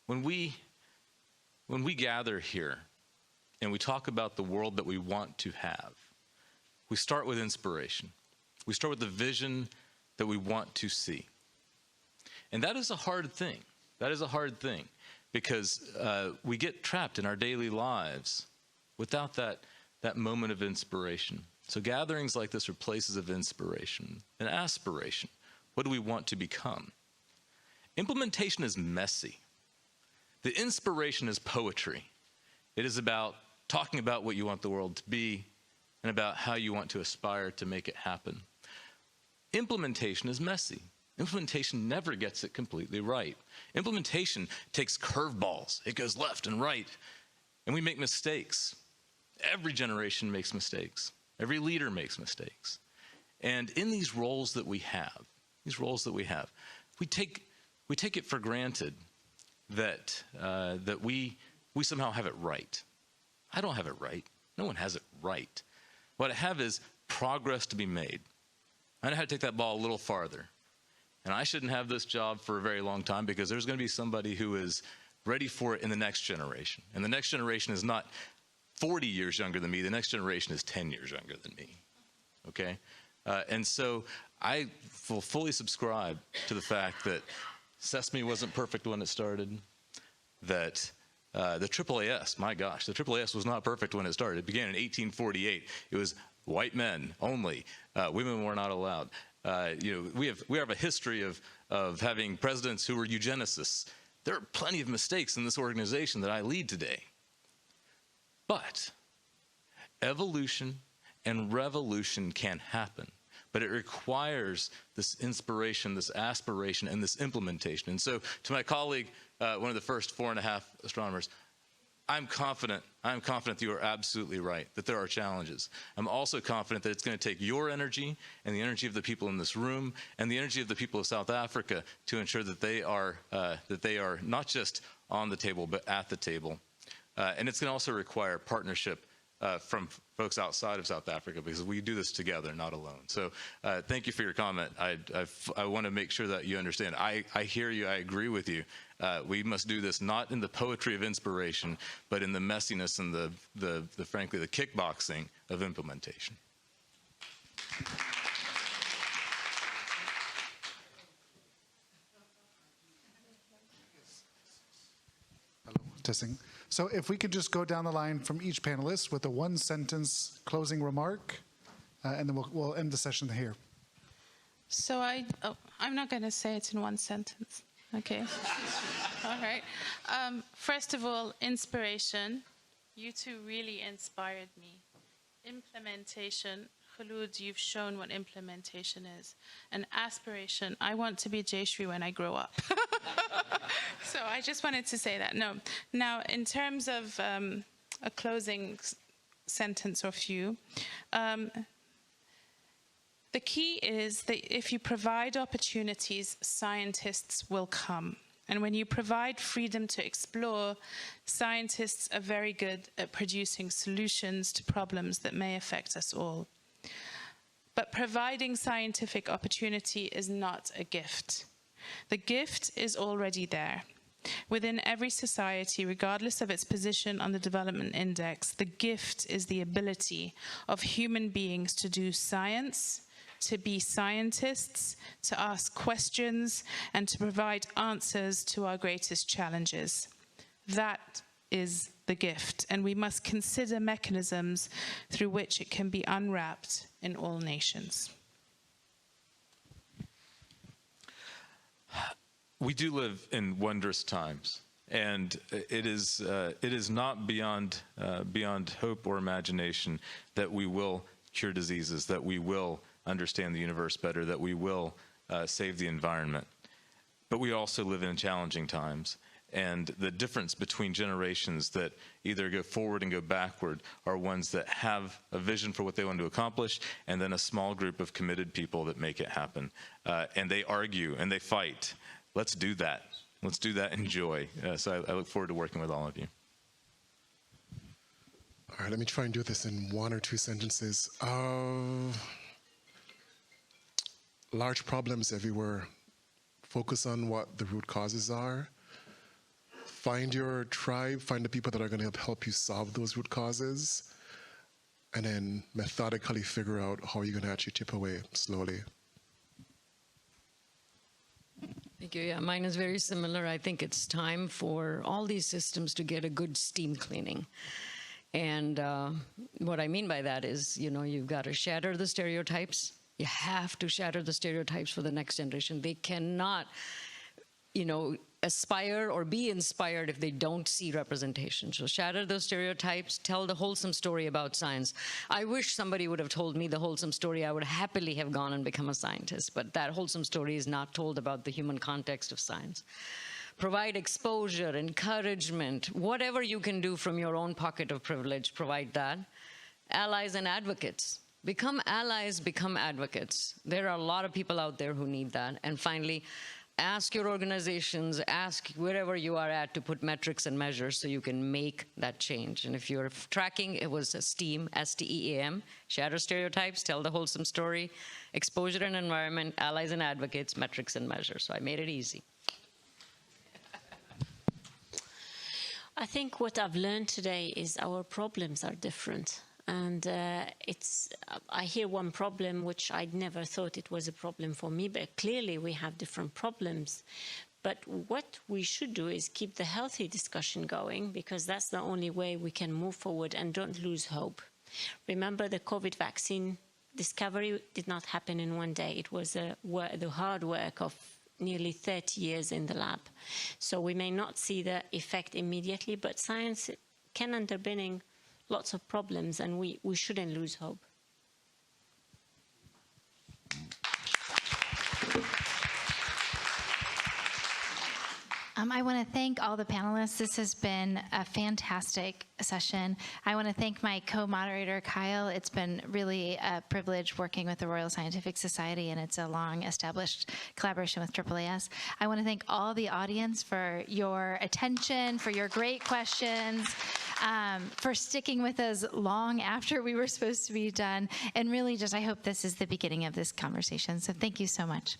When we gather here and we talk about the world that we want to have, we start with inspiration. We start with the vision that we want to see. And that is a hard thing. That is a hard thing because we get trapped in our daily lives without that moment of inspiration. So gatherings like this are places of inspiration and aspiration. What do we want to become? Implementation is messy. The inspiration is poetry. It is about talking about what you want the world to be and about how you want to aspire to make it happen. Implementation is messy. Implementation never gets it completely right. Implementation takes curveballs. It goes left and right, and we make mistakes. Every generation makes mistakes. Every leader makes mistakes. And in these roles that we have, we take it for granted that we somehow have it right. I don't have it right. No one has it right. What I have is progress to be made. I know how to take that ball a little farther. And I shouldn't have this job for a very long time because there's going to be somebody who is ready for it in the next generation. And the next generation is not 40 years younger than me. The next generation is 10 years younger than me. Okay? And so I will fully subscribe to the fact that Sesame wasn't perfect when it started, that the AAAS, my gosh, the AAAS was not perfect when it started. It began in 1848. It was white men only. Women were not allowed. We have a history of having presidents who were eugenicists. There are plenty of mistakes in this organization that I lead today. But evolution and revolution can happen. But it requires this inspiration, this aspiration, and this implementation. And so to my colleague, one of the first 4.5 astronomers, I'm confident that you are absolutely right, that there are challenges. I'm also confident that it's going to take your energy and the energy of the people in this room and the energy of the people of South Africa to ensure that they are not just on the table, but at the table. And it's going to also require partnership from folks outside of South Africa because we do this together, not alone. So thank you for your comment. I want to make sure that you understand. I hear you. I agree with you. We must do this not in the poetry of inspiration, but in the messiness and frankly, the kickboxing of implementation. Hello, testing. So if we could just go down the line from each panelist with a one-sentence closing remark, and then we'll end the session here. So I'm not going to say it in one sentence. Okay. All right. First of all, inspiration. You two really inspired me. Implementation. Khulud, you've shown what implementation is. And aspiration. I want to be Jayshree when I grow up. So I just wanted to say that. No. Now, in terms of a closing sentence or few, the key is that if you provide opportunities, scientists will come. And when you provide freedom to explore, scientists are very good at producing solutions to problems that may affect us all. But providing scientific opportunity is not a gift. The gift is already there. Within every society, regardless of its position on the development index, the gift is the ability of human beings to do science, to be scientists, to ask questions, and to provide answers to our greatest challenges. That is the gift, and we must consider mechanisms through which it can be unwrapped in all nations. We do live in wondrous times, and it is not beyond hope or imagination that we will cure diseases, that we will understand the universe better, that we will save the environment. But we also live in challenging times, and the difference between generations that either go forward and go backward are ones that have a vision for what they want to accomplish, and then a small group of committed people that make it happen. And they argue and they fight. Let's do that. Let's do that in joy. So I look forward to working with all of you. All right, let me try and do this in 1 or 2 sentences. Large problems everywhere. Focus on what the root causes are. Find your tribe, find the people that are going to help you solve those root causes, and then methodically figure out how you're going to actually chip away slowly. Thank you. Yeah, mine is very similar. I think it's time for all these systems to get a good steam cleaning. And what I mean by that is, you know, you've got to shatter the stereotypes. You have to shatter the stereotypes for the next generation. They cannot, you know, aspire or be inspired if they don't see representation. So shatter those stereotypes, tell the wholesome story about science. I wish somebody would have told me the wholesome story. I would happily have gone and become a scientist, but that wholesome story is not told about the human context of science. Provide exposure, encouragement, whatever you can do from your own pocket of privilege, provide that. Allies and advocates. Become allies, become advocates. There are a lot of people out there who need that. And finally, ask your organizations, ask wherever you are at to put metrics and measures so you can make that change. And if you're tracking, it was STEAM, S-T-E-A-M, shatter stereotypes, tell the wholesome story, exposure and environment, allies and advocates, metrics and measures. So I made it easy. I think what I've learned today is our problems are different. And I hear one problem which I'd never thought it was a problem for me, but clearly we have different problems. But what we should do is keep the healthy discussion going, because that's the only way we can move forward and don't lose hope. Remember, the COVID vaccine discovery did not happen in one day. It was the hard work of nearly 30 years in the lab. So we may not see the effect immediately, but science can underpinning lots of problems, and we shouldn't lose hope. I want to thank all the panelists. This has been a fantastic session. I want to thank my co-moderator, Kyle. It's been really a privilege working with the Royal Scientific Society, and it's a long-established collaboration with AAAS. I want to thank all the audience for your attention, for your great questions, for sticking with us long after we were supposed to be done, and really just I hope this is the beginning of this conversation. So thank you so much.